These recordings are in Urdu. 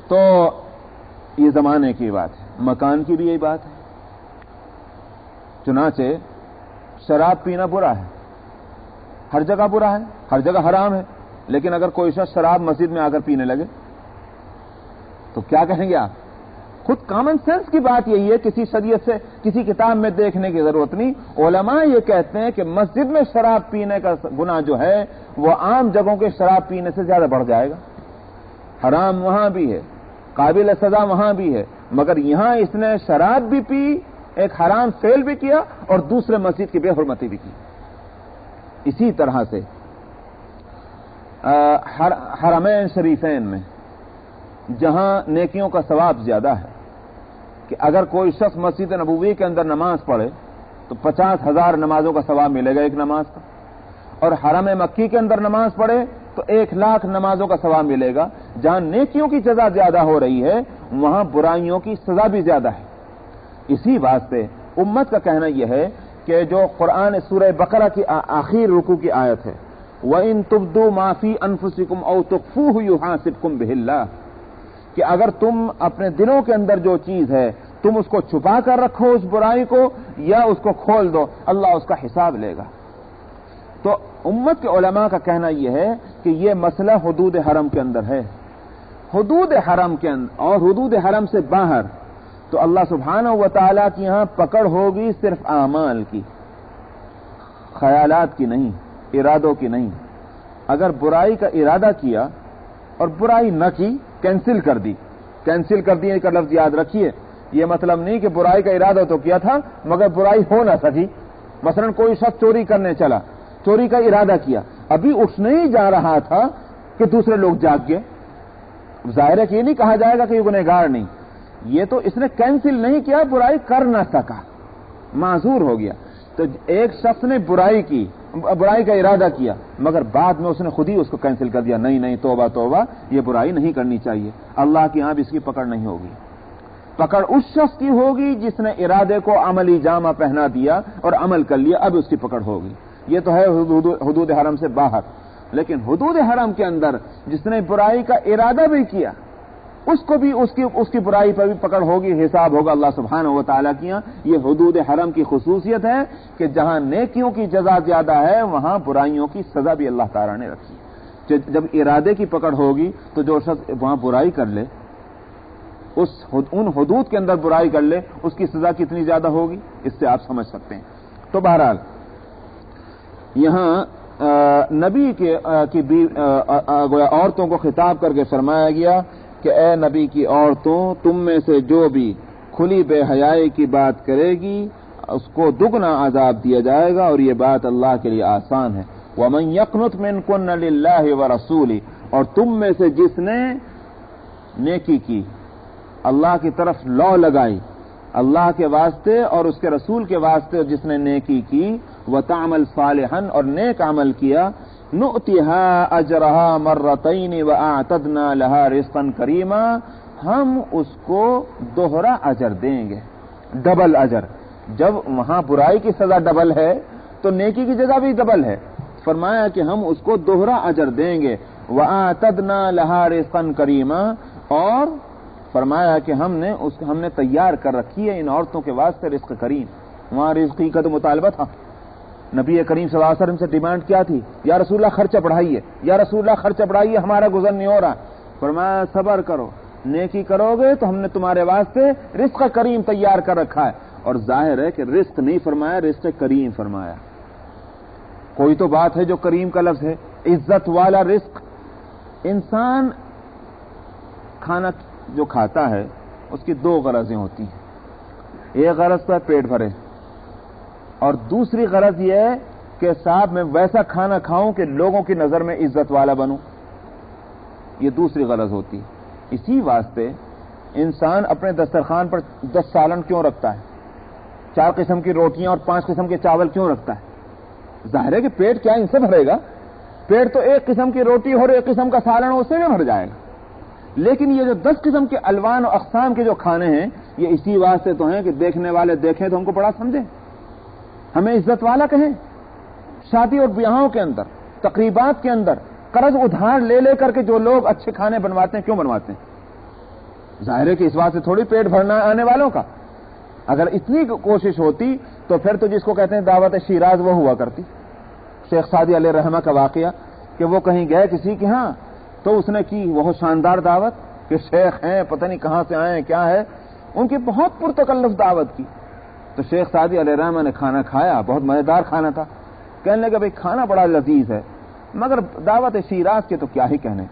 تو یہ زمانے کی بات ہے، مکان کی بھی یہی بات ہے۔ چنانچہ شراب پینا برا ہے، ہر جگہ برا ہے، ہر جگہ حرام ہے، لیکن اگر کوئی شخص شراب مسجد میں آ کر پینے لگے تو کیا کہیں گے آپ؟ خود کامن سینس کی بات یہی ہے، کسی شریعت سے کسی کتاب میں دیکھنے کی ضرورت نہیں۔ علماء یہ کہتے ہیں کہ مسجد میں شراب پینے کا گناہ جو ہے وہ عام جگہوں کے شراب پینے سے زیادہ بڑھ جائے گا۔ حرام وہاں بھی ہے، قابل سزا وہاں بھی ہے، مگر یہاں اس نے شراب بھی پی، ایک حرام فعل بھی کیا، اور دوسرے مسجد کی بے حرمتی بھی کی۔ اسی طرح سے حرمین شریفین میں جہاں نیکیوں کا ثواب زیادہ ہے کہ اگر کوئی شخص مسجد نبوی کے اندر نماز پڑھے تو 50,000 نمازوں کا ثواب ملے گا ایک نماز کا، اور حرم مکی کے اندر نماز پڑھے تو 1,00,000 نمازوں کا ثواب ملے گا۔ جہاں نیکیوں کی جزا زیادہ ہو رہی ہے وہاں برائیوں کی سزا بھی زیادہ ہے۔ اسی واسطے امت کا کہنا یہ ہے کہ جو قرآن سورہ بقرہ کی آخر رکوع کی آیت ہے، وَإِن تُبْدُوا مَا فِي أَنفُسِكُمْ أَوْ تُخْفُوهُ يُحَاسِبْكُم بِهِ اللَّهُ، کہ اگر تم اپنے دلوں کے اندر جو چیز ہے تم اس کو چھپا کر رکھو اس برائی کو یا اس کو کھول دو، اللہ اس کا حساب لے گا۔ تو امت کے علماء کا کہنا یہ ہے کہ یہ مسئلہ حدود حرم کے اندر ہے، حدود حرم کے اندر اور حدود حرم سے باہر تو اللہ سبحانہ و تعالیٰ کی یہاں پکڑ ہوگی صرف اعمال کی، خیالات کی نہیں، ارادوں کی نہیں۔ اگر برائی کا ارادہ کیا اور برائی نہ کی، کینسل کر دی کا لفظ یاد رکھیے، یہ مطلب نہیں کہ برائی کا ارادہ تو کیا تھا مگر برائی ہو نہ سکی۔ مثلا کوئی شخص چوری کرنے چلا، چوری کا ارادہ کیا، ابھی اٹھنے ہی جا رہا تھا کہ دوسرے لوگ جاگ گئے، ظاہر ہے کہ یہ نہیں کہا جائے گا کہ یہ گنہگار نہیں، یہ تو اس نے کینسل نہیں کیا، برائی کر نہ سکا، معذور ہو گیا۔ تو ایک شخص نے برائی کا ارادہ کیا مگر بعد میں اس نے خود ہی اس کو کینسل کر دیا، نہیں توبہ توبہ، یہ برائی نہیں کرنی چاہیے، اللہ کی یہاں بھی اس کی پکڑ نہیں ہوگی۔ پکڑ اس شخص کی ہوگی جس نے ارادے کو عملی جامہ پہنا دیا اور عمل کر لیا، اب اس کی پکڑ ہوگی۔ یہ تو ہے حدود حرم سے باہر، لیکن حدود حرم کے اندر جس نے برائی کا ارادہ بھی کیا اس کو بھی اس کی برائی پر بھی پکڑ ہوگی، حساب ہوگا اللہ سبحانہ و تعالیٰ کی یہاں۔ یہ حدود حرم کی خصوصیت ہے کہ جہاں نیکیوں کی جزا زیادہ ہے وہاں برائیوں کی سزا بھی اللہ تعالیٰ نے رکھی ہے۔ جب ارادے کی پکڑ ہوگی تو جو شخص وہاں برائی کر لے، ان حدود کے اندر برائی کر لے، اس کی سزا کتنی زیادہ ہوگی، اس سے آپ سمجھ سکتے ہیں۔ تو بہرحال یہاں نبی کی عورتوں کو خطاب کر کے فرمایا گیا کہ اے نبی کی عورتوں، تم میں سے جو بھی کھلی بے حیائی کی بات کرے گی اس کو دگنا عذاب دیا جائے گا، اور یہ بات اللہ کے لیے آسان ہے۔ وَمَن يَقْنُتْ مِنكُنَّ لِلَّهِ وَرَسُولِهِ، اور تم میں سے جس نے نیکی کی، اللہ کی طرف لو لگائی، اللہ کے واسطے اور اس کے رسول کے واسطے، اور جس نے نیکی کی، وَتَعْمَلْ صَالِحًا، اور نیک عمل کیا، نُؤْتِهَا أَجْرَهَا مَرَّتَيْنِ وَأَعْتَدْنَا لَهَا رِزْقًا كَرِيمًا، ہم اس کو دوہرا اجر دیں گے، ڈبل اجر۔ جب وہاں برائی کی سزا ڈبل ہے تو نیکی کی جزا بھی ڈبل ہے، فرمایا کہ ہم اس کو دوہرا اجر دیں گے۔ وَأَعْتَدْنَا لَهَا رِزْقًا كَرِيمًا، اور فرمایا کہ ہم نے تیار کر رکھی ہے ان عورتوں کے واسطے رزق کریم۔ وہاں رزقی کا تو مطالبہ تھا، نبی کریم صلی اللہ علیہ وسلم سے ڈیمانڈ کیا تھی، یا رسول اللہ خرچہ بڑھائیے، یا رسول اللہ خرچہ بڑھائیے، ہمارا گزر نہیں ہو رہا۔ فرمایا صبر کرو، نیکی کرو گے تو ہم نے تمہارے واسطے رزق کریم تیار کر رکھا ہے۔ اور ظاہر ہے کہ رزق نہیں فرمایا، رزق کریم فرمایا۔ کوئی تو بات ہے جو کریم کا لفظ ہے، عزت والا رزق۔ انسان کھانا جو کھاتا ہے اس کی دو غرضیں ہوتی ہیں، ایک غرض تو ہے پیٹ بھرے، اور دوسری غرض یہ ہے کہ صاحب میں ویسا کھانا کھاؤں کہ لوگوں کی نظر میں عزت والا بنوں، یہ دوسری غرض ہوتی ہے۔ اسی واسطے انسان اپنے دسترخوان پر 10 سالن کیوں رکھتا ہے، 4 قسم کی روٹیاں اور 5 قسم کے چاول کیوں رکھتا ہے؟ ظاہر ہے کہ پیٹ کیا ان سے بھرے گا؟ پیٹ تو ایک قسم کی روٹی اور ایک قسم کا سالن اس سے بھی بھر جائے گا، لیکن یہ جو 10 قسم کے الوان و اقسام کے جو کھانے ہیں یہ اسی واسطے تو ہیں کہ دیکھنے والے دیکھیں تو ہم کو بڑا سمجھیں، ہمیں عزت والا کہیں۔ شادی اور بیاہوں کے اندر، تقریبات کے اندر قرض ادھار لے کر کے جو لوگ اچھے کھانے بنواتے ہیں، کیوں بنواتے ہیں؟ ظاہر ہے کہ اس بات سے تھوڑی پیٹ بھرنا آنے والوں کا. اگر اتنی کوشش ہوتی تو پھر تو جس کو کہتے ہیں دعوت شیراز وہ ہوا کرتی. شیخ سعدی علیہ رحمہ کا واقعہ کہ وہ کہیں گئے کسی کے ہاں تو اس نے کی بہت شاندار دعوت کہ شیخ ہیں پتہ نہیں کہاں سے آئے ہیں کیا ہے, ان کی بہت پرتکلف دعوت کی. تو شیخ سعدی علیہ رحمہ نے کھانا کھایا, بہت مزیدار کھانا تھا. کہنے لگا بھئی کھانا بڑا لذیذ ہے مگر دعوت شیراز کے تو کیا ہی کہنے.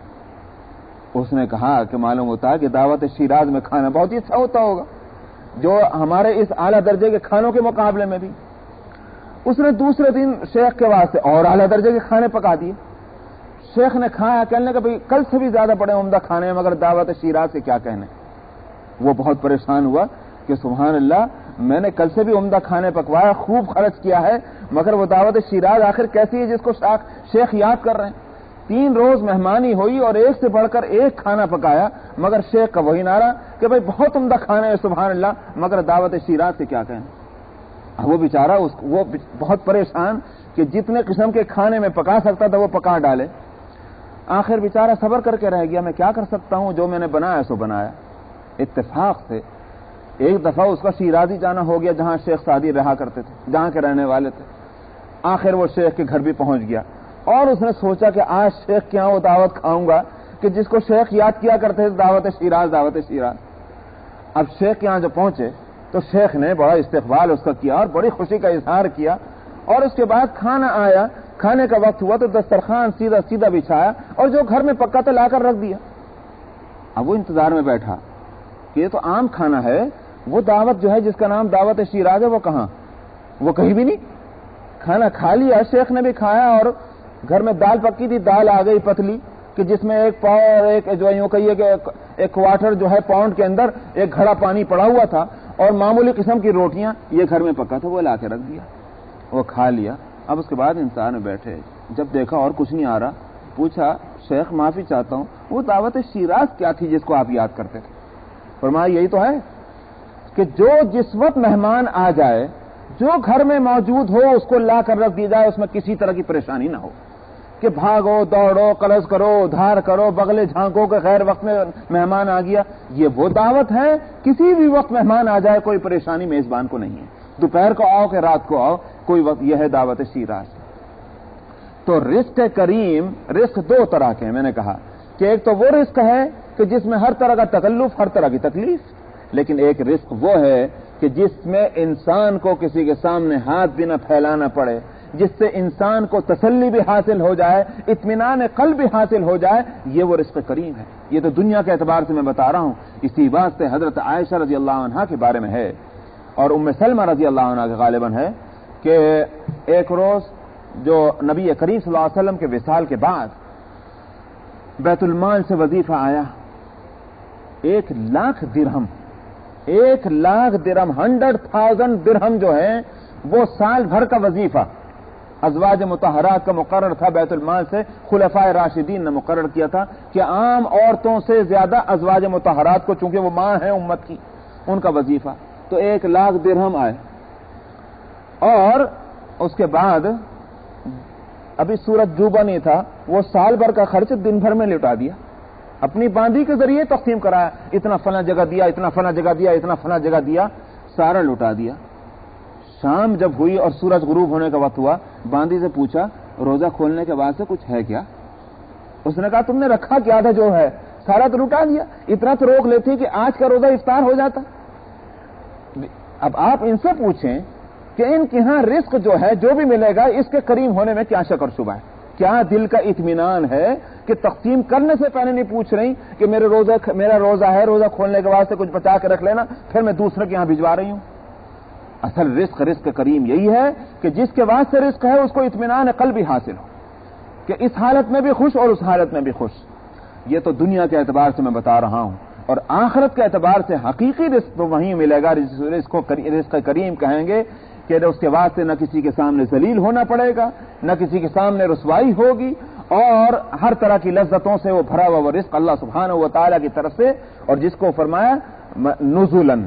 اس نے کہا کہ معلوم ہوتا ہے کہ دعوت شیراز میں کھانا بہت ہی اچھا ہوتا ہوگا, جو ہمارے اس اعلیٰ درجے کے کھانوں کے مقابلے میں بھی. اس نے دوسرے دن شیخ کے واسطے اور اعلیٰ درجے کے کھانے پکا دیے. شیخ نے کھایا, کہنے لگا بھئی کل سے بھی زیادہ بڑے عمدہ کھانے ہیں مگر دعوت شیراز سے کیا کہنے. وہ بہت پریشان ہوا کہ سبحان اللہ, میں نے کل سے بھی عمدہ کھانے پکوایا, خوب خرچ کیا ہے, مگر وہ دعوت شیراز آخر کیسی ہے جس کو شیخ یاد کر رہے ہیں. 3 روز مہمانی ہوئی اور ایک سے بڑھ کر ایک کھانا پکایا, مگر شیخ کا وہی نعرہ کہ بھئی بہت عمدہ کھانا ہے سبحان اللہ, مگر دعوت شیراز سے کیا کہنا. وہ بیچارہ وہ بہت پریشان کہ جتنے قسم کے کھانے میں پکا سکتا تھا وہ پکا ڈالے. آخر بیچارہ صبر کر کے رہ گیا, میں کیا کر سکتا ہوں, جو میں نے بنایا سو بنایا. اتفاق سے ایک دفعہ اس کا شیرازی جانا ہو گیا جہاں شیخ سعدی رہا کرتے تھے, جہاں کے رہنے والے تھے. آخر وہ شیخ کے گھر بھی پہنچ گیا اور اس نے سوچا کہ آج شیخ کے یہاں وہ دعوت کھاؤں گا کہ جس کو شیخ یاد کیا کرتے تھے, دعوت شیراز دعوت شیراز. اب شیخ کے یہاں جو پہنچے تو شیخ نے بڑا استقبال اس کا کیا اور بڑی خوشی کا اظہار کیا. اور اس کے بعد کھانا آیا, کھانے کا وقت ہوا تو دسترخوان سیدھا سیدھا بچھایا اور جو گھر میں پکا تھا لا کر رکھ دیا. اب وہ انتظار میں بیٹھا کہ یہ تو عام کھانا ہے, وہ دعوت جو ہے جس کا نام دعوت شیراز ہے وہ کہاں, وہ کہیں بھی نہیں. کھانا کھا لیا, شیخ نے بھی کھایا اور گھر میں دال پکی تھی, دال آ گئی پتلی کہ جس میں 1 پاؤ اور ایک جو یوں کہیے کہ 1 کوارٹر جو ہے پاؤنڈ کے اندر ایک گھڑا پانی پڑا ہوا تھا اور معمولی قسم کی روٹیاں, یہ گھر میں پکا تھا, وہ لا کے رکھ دیا, وہ کھا لیا. اب اس کے بعد انسان میں بیٹھے, جب دیکھا اور کچھ نہیں آ رہا, پوچھا شیخ معافی چاہتا ہوں, وہ دعوت شیراز کیا تھی جس کو آپ یاد کرتے تھے؟ فرمایا یہی تو ہے کہ جو جس وقت مہمان آ جائے, جو گھر میں موجود ہو اس کو لا کر رکھ دی جائے, اس میں کسی طرح کی پریشانی نہ ہو کہ بھاگو دوڑو قرض کرو ادھار کرو بغلے جھانکو کہ غیر وقت میں مہمان آ گیا. یہ وہ دعوت ہے, کسی بھی وقت مہمان آ جائے کوئی پریشانی میزبان کو نہیں ہے, دوپہر کو آؤ کہ رات کو آؤ کوئی وقت. یہ ہے دعوت شیراز. تو رزق کریم, رزق 2 طرح کے ہیں. میں نے کہا کہ ایک تو وہ رزق ہے کہ جس میں ہر طرح کا تکلف, ہر طرح کی تکلیف, لیکن ایک رزق وہ ہے کہ جس میں انسان کو کسی کے سامنے ہاتھ بھی نہ پھیلانا پڑے, جس سے انسان کو تسلی بھی حاصل ہو جائے, اطمینان قلب بھی حاصل ہو جائے. یہ وہ رزق کریم ہے. یہ تو دنیا کے اعتبار سے میں بتا رہا ہوں. اسی بات سے حضرت عائشہ رضی اللہ عنہا کے بارے میں ہے اور ام سلمہ رضی اللہ عنہا کے غالباً ہے کہ ایک روز جو نبی کریم صلی اللہ علیہ وسلم کے وصال کے بعد بیت المال سے وظیفہ آیا, 1,00,000 درہم, 1,00,000 درہم, 100,000 درہم جو ہے وہ سال بھر کا وظیفہ ازواج مطہرات کا مقرر تھا بیت المال سے. خلفائے راشدین نے مقرر کیا تھا کہ عام عورتوں سے زیادہ ازواج مطہرات کو, چونکہ وہ ماں ہیں امت کی, ان کا وظیفہ. تو 1,00,000 درہم آئے اور اس کے بعد ابھی سورج ڈوبا نہیں تھا, وہ سال بھر کا خرچ دن بھر میں لٹا دیا, اپنی باندھی کے ذریعے تقسیم کرایا, اتنا فلاں جگہ دیا, اتنا فلاں جگہ دیا, اتنا فلاں جگہ دیا, سارا لٹا دیا. شام جب ہوئی اور سورج غروب ہونے کا وقت ہوا, باندھی سے پوچھا روزہ کھولنے کے بعد سے کچھ ہے کیا؟ اس نے کہا تم نے رکھا کیا تھا جو ہے, سارا تو لٹا دیا, اتنا تو روک لیتی کہ آج کا روزہ افطار ہو جاتا. اب آپ ان سے پوچھیں کہ ان کے ہاں رزق جو ہے جو بھی ملے گا اس کے کریم ہونے میں کیا شک اور شبہ ہے, کیا دل کا اطمینان ہے کہ تقسیم کرنے سے پہلے نہیں پوچھ رہی کہ میرا روزہ ہے, روزہ کھولنے کے بعد سے کچھ بچا کے رکھ لینا, پھر میں دوسرے کے یہاں بھجوا رہی ہوں. اصل رزق کریم یہی ہے کہ جس کے واسطے رزق ہے اس کو اطمینان قلبی حاصل ہو کہ اس حالت میں بھی خوش اور اس حالت میں بھی خوش. یہ تو دنیا کے اعتبار سے میں بتا رہا ہوں, اور آخرت کے اعتبار سے حقیقی رزق تو وہیں ملے گا. رزق کریم کہیں گے کہ اس کے واسطے نہ کسی کے سامنے ذلیل ہونا پڑے گا, نہ کسی کے سامنے رسوائی ہوگی, اور ہر طرح کی لذتوں سے وہ بھرا ہوا وہ رزق اللہ سبحانہ و تعالیٰ کی طرف سے. اور جس کو فرمایا نزلاً,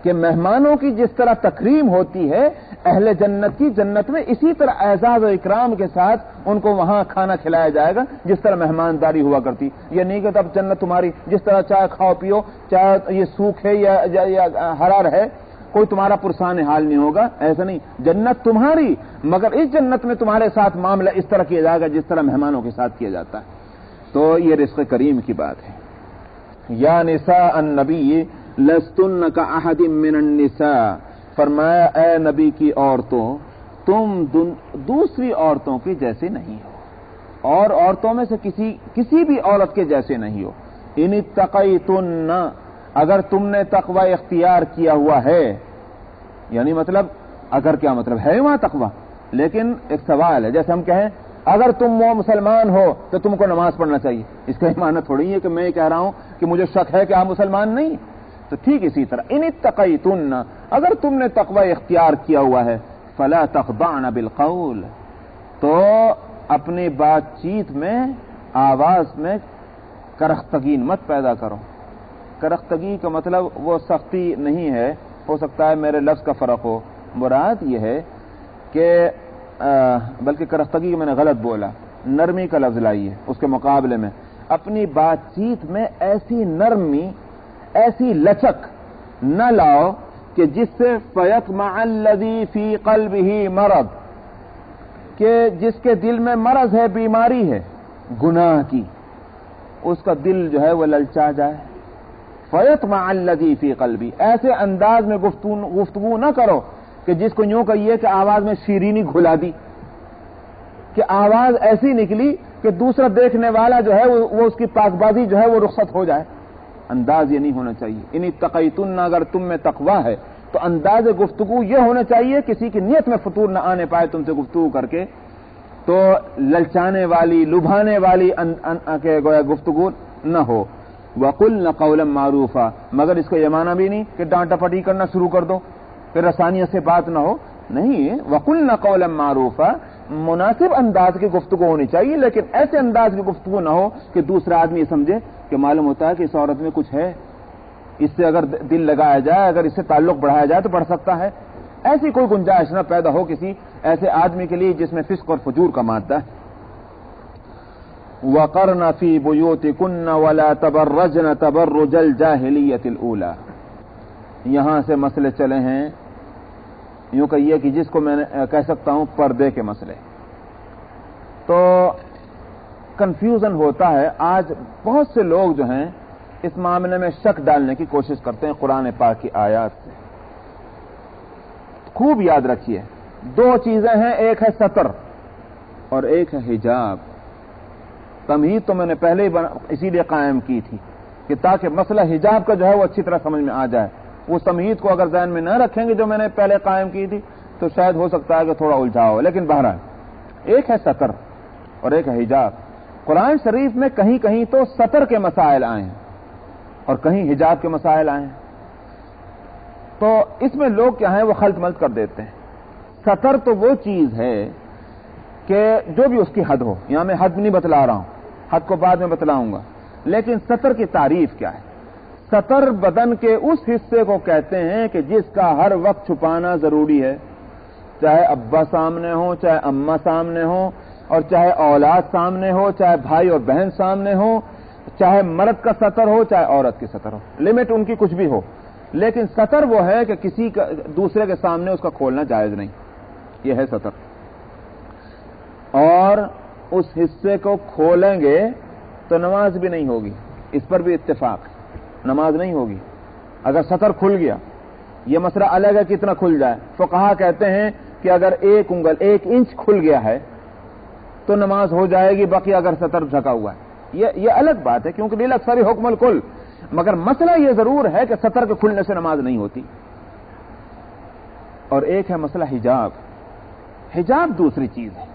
کہ مہمانوں کی جس طرح تکریم ہوتی ہے اہل جنت کی جنت میں اسی طرح اعزاز و اکرام کے ساتھ ان کو وہاں کھانا کھلایا جائے گا جس طرح مہمانداری ہوا کرتی. یہ نہیں کہ اب جنت تمہاری جس طرح چائے کھاؤ پیو، چاہے یہ سوکھ ہے یا حرار ہے، کوئی تمہارا پرسان حال نہیں ہوگا. ایسا نہیں، جنت تمہاری، مگر اس جنت میں تمہارے ساتھ معاملہ اس طرح کیا جائے گا جس طرح مہمانوں کے ساتھ کیا جاتا ہے. تو یہ رزق کریم کی بات ہے. یا نساء النبی لستن کاحد من النساء، فرمایا اے نبی کی عورتوں تم دوسری عورتوں کی جیسے نہیں ہو، اور عورتوں میں سے کسی بھی عورت کے جیسے نہیں ہو. ان اتقیتن، اگر تم نے تقوی اختیار کیا ہوا ہے، یعنی مطلب اگر کیا مطلب ہے وہاں تقوی، لیکن ایک سوال ہے، جیسے ہم کہیں اگر تم وہ مسلمان ہو تو تم کو نماز پڑھنا چاہیے، اس کا یہ معنی تھوڑی ہے کہ میں یہ کہہ رہا ہوں کہ مجھے شک ہے کہ آپ مسلمان نہیں. تو ٹھیک اسی طرح ان اتقیتن، اگر تم نے تقوی اختیار کیا ہوا ہے، فلا تخضعن بالقول، تو اپنی بات چیت میں آواز میں کرختگی مت پیدا کرو. کرختگی کا مطلب وہ سختی نہیں ہے، ہو سکتا ہے میرے لفظ کا فرق ہو، مراد یہ ہے کہ بلکہ کرختگی میں نے غلط بولا، نرمی کا لفظ لائیے اس کے مقابلے میں. اپنی بات چیت میں ایسی نرمی، ایسی لچک نہ لاؤ کہ جس سے فیطمع الذی فی قلبہ مرض، کہ جس کے دل میں مرض ہے، بیماری ہے گناہ کی، اس کا دل جو ہے وہ للچا جائے. فیطمع الذی فی قلبہ، ایسے انداز میں گفتگو نہ کرو کہ جس کو یوں کہیے کہ آواز میں شیرینی گھلا دی، کہ آواز ایسی نکلی کہ دوسرا دیکھنے والا جو ہے وہ اس کی پاک بازی جو ہے وہ رخصت ہو جائے. انداز یہ نہیں ہونا چاہیے. ان اتقیتن، اگر تم میں تقوی ہے تو انداز گفتگو یہ ہونا چاہیے کسی کی نیت میں فطور نہ آنے پائے تم سے گفتگو کر کے، تو للچانے والی، لبھانے والی گویا گفتگو نہ ہو. وَقُلْنَ قَوْلًا مَّعْرُوفًا، مگر اس کا یہ معنی بھی نہیں کہ ڈانٹا پٹی کرنا شروع کر دو، پھر رسانیت سے بات نہ ہو. نہیں، وَقُلْنَ قَوْلًا مَّعْرُوفًا، مناسب انداز کی گفتگو ہونی چاہیے، لیکن ایسے انداز کی گفتگو نہ ہو کہ دوسرا آدمی سمجھے کہ معلوم ہوتا ہے کہ اس عورت میں کچھ ہے، اس سے اگر دل لگایا جائے، اگر اس سے تعلق بڑھایا جائے تو بڑھ سکتا ہے. ایسی کوئی گنجائش نہ پیدا ہو کسی ایسے آدمی کے لیے جس میں فسق اور فجور کا مادہ ہے. وَقَرْنَ فِي بُيُوتِكُنَّ وَلَا تَبَرَّجْنَ تَبَرُّجَ الْجَاهِلِيَّةِ الْأُولَى. یہاں سے مسئلے چلے ہیں، یوں کہیے کہ جس کو میں کہہ سکتا ہوں پردے کے مسئلے. تو کنفیوژن ہوتا ہے. آج بہت سے لوگ جو ہیں اس معاملے میں شک ڈالنے کی کوشش کرتے ہیں قرآن پاک کی آیات سے. خوب یاد رکھیے، دو چیزیں ہیں، ایک ہے ستر اور ایک ہے حجاب. تمہید تو میں نے پہلے ہی اسی لیے قائم کی تھی کہ تاکہ مسئلہ حجاب کا جو ہے وہ اچھی طرح سمجھ میں آ جائے. اس تمہید کو اگر ذہن میں نہ رکھیں گے جو میں نے پہلے قائم کی تھی تو شاید ہو سکتا ہے کہ تھوڑا الجھا ہو. لیکن بہرحال ایک ہے ستر اور ایک ہے حجاب. قرآن شریف میں کہیں کہیں تو ستر کے مسائل آئے ہیں اور کہیں حجاب کے مسائل آئے ہیں. تو اس میں لوگ کیا ہیں وہ خلط ملط کر دیتے ہیں. ستر تو وہ چیز ہے کہ جو بھی اس کی حد ہو، یہاں میں حد نہیں بتلا رہا ہوں، حد کو بعد میں بتلاؤں گا. لیکن ستر کی تعریف کیا ہے؟ ستر بدن کے اس حصے کو کہتے ہیں کہ جس کا ہر وقت چھپانا ضروری ہے، چاہے ابا سامنے ہو، چاہے اماں سامنے ہو، اور چاہے اولاد سامنے ہو، چاہے بھائی اور بہن سامنے ہو، چاہے مرد کا ستر ہو چاہے عورت کی ستر ہو، لمٹ ان کی کچھ بھی ہو. لیکن ستر وہ ہے کہ کسی کا دوسرے کے سامنے اس کا کھولنا جائز نہیں. یہ ہے ستر. اور اس حصے کو کھولیں گے تو نماز بھی نہیں ہوگی. اس پر بھی اتفاق، نماز نہیں ہوگی اگر ستر کھل گیا. یہ مسئلہ الگ ہے کتنا کھل جائے. فقہا کہتے ہیں کہ اگر 1 انگل 1 انچ کھل گیا ہے تو نماز ہو جائے گی، باقی اگر ستر ڈھکا ہوا ہے یہ الگ بات ہے، کیونکہ لیل اکثر حکم الکل. مگر مسئلہ یہ ضرور ہے کہ ستر کے کھلنے سے نماز نہیں ہوتی. اور ایک ہے مسئلہ حجاب. حجاب دوسری چیز ہے.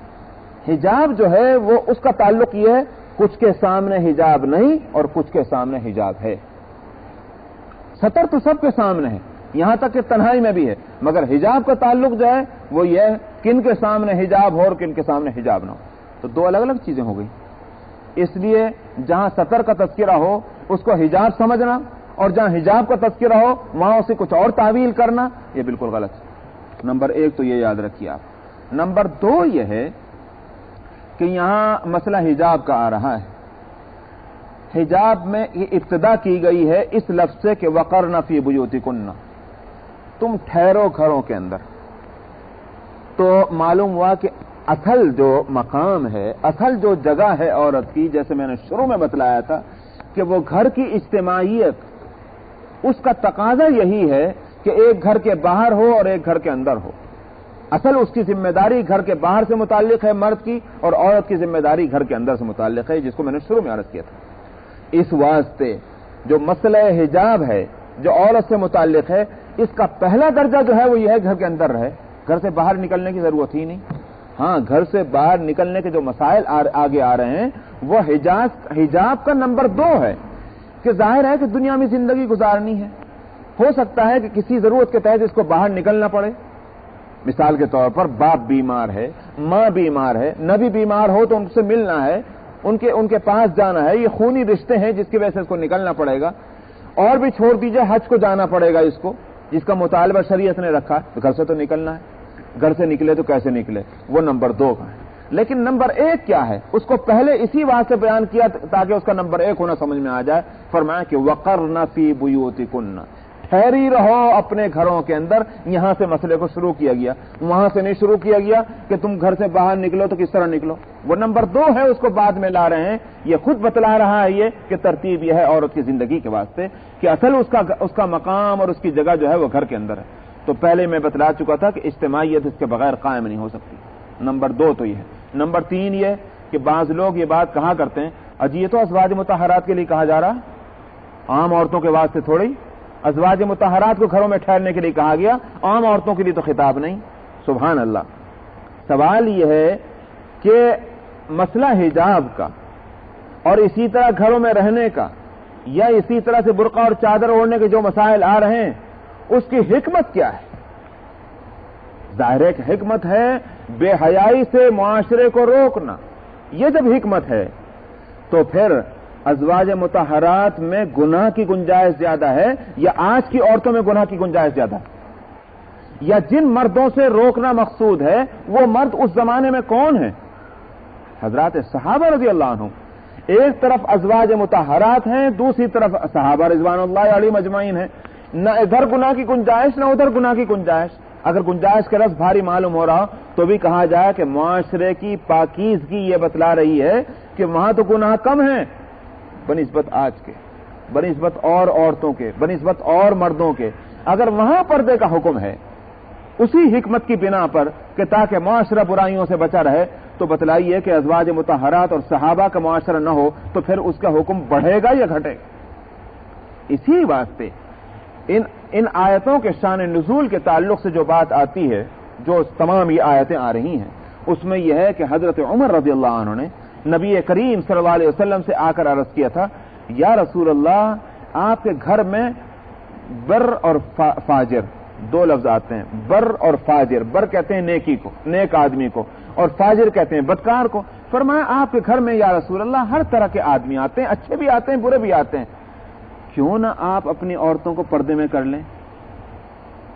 حجاب جو ہے وہ اس کا تعلق یہ ہے کچھ کے سامنے حجاب نہیں اور کچھ کے سامنے حجاب ہے. ستر تو سب کے سامنے ہے، یہاں تک کہ تنہائی میں بھی ہے، مگر حجاب کا تعلق جو ہے وہ یہ ہے کن کے سامنے حجاب ہو اور کن کے سامنے حجاب نہ ہو. تو دو الگ الگ چیزیں ہو گئی. اس لیے جہاں ستر کا تذکرہ ہو اس کو حجاب سمجھنا اور جہاں حجاب کا تذکرہ ہو وہاں اسے کچھ اور تعویل کرنا، یہ بالکل غلط ہے۔ نمبر 1 تو یہ یاد رکھیے آپ۔ نمبر 2 یہ ہے کہ یہاں مسئلہ حجاب کا آ رہا ہے۔ حجاب میں یہ ابتدا کی گئی ہے اس لفظ سے کہ وقرن فی بیوتکن، تم ٹھہرو گھروں کے اندر۔ تو معلوم ہوا کہ اصل جو مقام ہے، اصل جو جگہ ہے عورت کی، جیسے میں نے شروع میں بتلایا تھا کہ وہ گھر کی اجتماعیت، اس کا تقاضا یہی ہے کہ ایک گھر کے باہر ہو اور ایک گھر کے اندر ہو۔ اصل اس کی ذمہ داری گھر کے باہر سے متعلق ہے مرد کی، اور عورت کی ذمہ داری گھر کے اندر سے متعلق ہے، جس کو میں نے شروع میں عرض کیا تھا۔ اس واسطے جو مسئلہ حجاب ہے جو عورت سے متعلق ہے، اس کا پہلا درجہ جو ہے وہ یہ ہے گھر کے اندر رہے، گھر سے باہر نکلنے کی ضرورت ہی نہیں۔ ہاں، گھر سے باہر نکلنے کے جو مسائل آگے آ رہے ہیں وہ حجاب کا نمبر 2 ہے کہ ظاہر ہے کہ دنیا میں زندگی گزارنی ہے، ہو سکتا ہے کہ کسی ضرورت کے تحت اس کو باہر نکلنا پڑے۔ مثال کے طور پر باپ بیمار ہے، ماں بیمار ہے، نبی بیمار ہو تو ان سے ملنا ہے، ان کے پاس جانا ہے، یہ خونی رشتے ہیں جس کی وجہ سے اس کو نکلنا پڑے گا۔ اور بھی چھوڑ دیجئے، حج کو جانا پڑے گا اس کو، جس کا مطالبہ شریعت نے رکھا، تو گھر سے تو نکلنا ہے، گھر سے نکلے تو کیسے نکلے، وہ نمبر 2 کا ہے۔ لیکن نمبر 1 کیا ہے، اس کو پہلے اسی بات سے بیان کیا تاکہ اس کا نمبر 1 ہونا سمجھ میں آ جائے۔ فرمایا کہ وقرن فی بیوتکن، ٹھہری رہو اپنے گھروں کے اندر۔ یہاں سے مسئلے کو شروع کیا گیا، وہاں سے نہیں شروع کیا گیا کہ تم گھر سے باہر نکلو تو کس طرح نکلو، وہ نمبر 2 ہے، اس کو بعد میں لا رہے ہیں۔ یہ خود بتلا رہا ہے یہ کہ ترتیب یہ ہے عورت کی زندگی کے واسطے کہ اصل اس کا مقام اور اس کی جگہ جو ہے وہ گھر کے اندر ہے۔ تو پہلے میں بتلا چکا تھا کہ اجتماعیت اس کے بغیر قائم نہیں ہو سکتی۔ نمبر 2 تو یہ ہے۔ نمبر 3 یہ کہ بعض لوگ یہ بات کہا کرتے ہیں، اجی یہ تو ازواج مطہرات کے لیے کہا جا رہا، عام عورتوں کے واسطے تھوڑی، ازواج مطہرات کو گھروں میں ٹھہرنے کے لیے کہا گیا، عام عورتوں کے لیے تو خطاب نہیں۔ سبحان اللہ۔ سوال یہ ہے کہ مسئلہ حجاب کا اور اسی طرح گھروں میں رہنے کا یا اسی طرح سے برقع اور چادر اوڑھنے کے جو مسائل آ رہے ہیں اس کی حکمت کیا ہے؟ ظاہر ایک حکمت ہے بے حیائی سے معاشرے کو روکنا۔ یہ جب حکمت ہے تو پھر ازواج مطہرات میں گناہ کی گنجائش زیادہ ہے یا آج کی عورتوں میں گناہ کی گنجائش زیادہ ہے؟ یا جن مردوں سے روکنا مقصود ہے وہ مرد اس زمانے میں کون ہیں؟ حضرات صحابہ رضی اللہ عنہ۔ ایک طرف ازواج مطہرات ہیں، دوسری طرف صحابہ رضوان اللہ علیہم اجمعین ہیں۔ نہ ادھر گناہ کی گنجائش نہ ادھر گناہ کی گنجائش۔ اگر گنجائش کا لفظ بھاری معلوم ہو رہا تو بھی کہا جائے کہ معاشرے کی پاکیزگی یہ بتلا رہی ہے کہ وہاں تو گناہ کم ہیں بنسبت آج کے، بنسبت اور عورتوں کے، بنسبت اور مردوں کے۔ اگر وہاں پردے کا حکم ہے اسی حکمت کی بنا پر کہ تاکہ معاشرہ برائیوں سے بچا رہے، تو بتلائیے کہ ازواج مطہرات اور صحابہ کا معاشرہ نہ ہو تو پھر اس کا حکم بڑھے گا یا گھٹے گا؟ اسی واسطے ان آیتوں کے شان نزول کے تعلق سے جو بات آتی ہے، جو تمام یہ آیتیں آ رہی ہیں، اس میں یہ ہے کہ حضرت عمر رضی اللہ عنہ نے نبی کریم صلی اللہ علیہ وسلم سے آ کر عرض کیا تھا، یا رسول اللہ، آپ کے گھر میں بر اور فاجر 2 لفظ آتے ہیں، بر اور فاجر۔ بر کہتے ہیں نیکی کو، نیک آدمی کو، اور فاجر کہتے ہیں بدکار کو۔ فرمایا آپ کے گھر میں یا رسول اللہ ہر طرح کے آدمی آتے ہیں، اچھے بھی آتے ہیں برے بھی آتے ہیں، کیوں نہ آپ اپنی عورتوں کو پردے میں کر لیں؟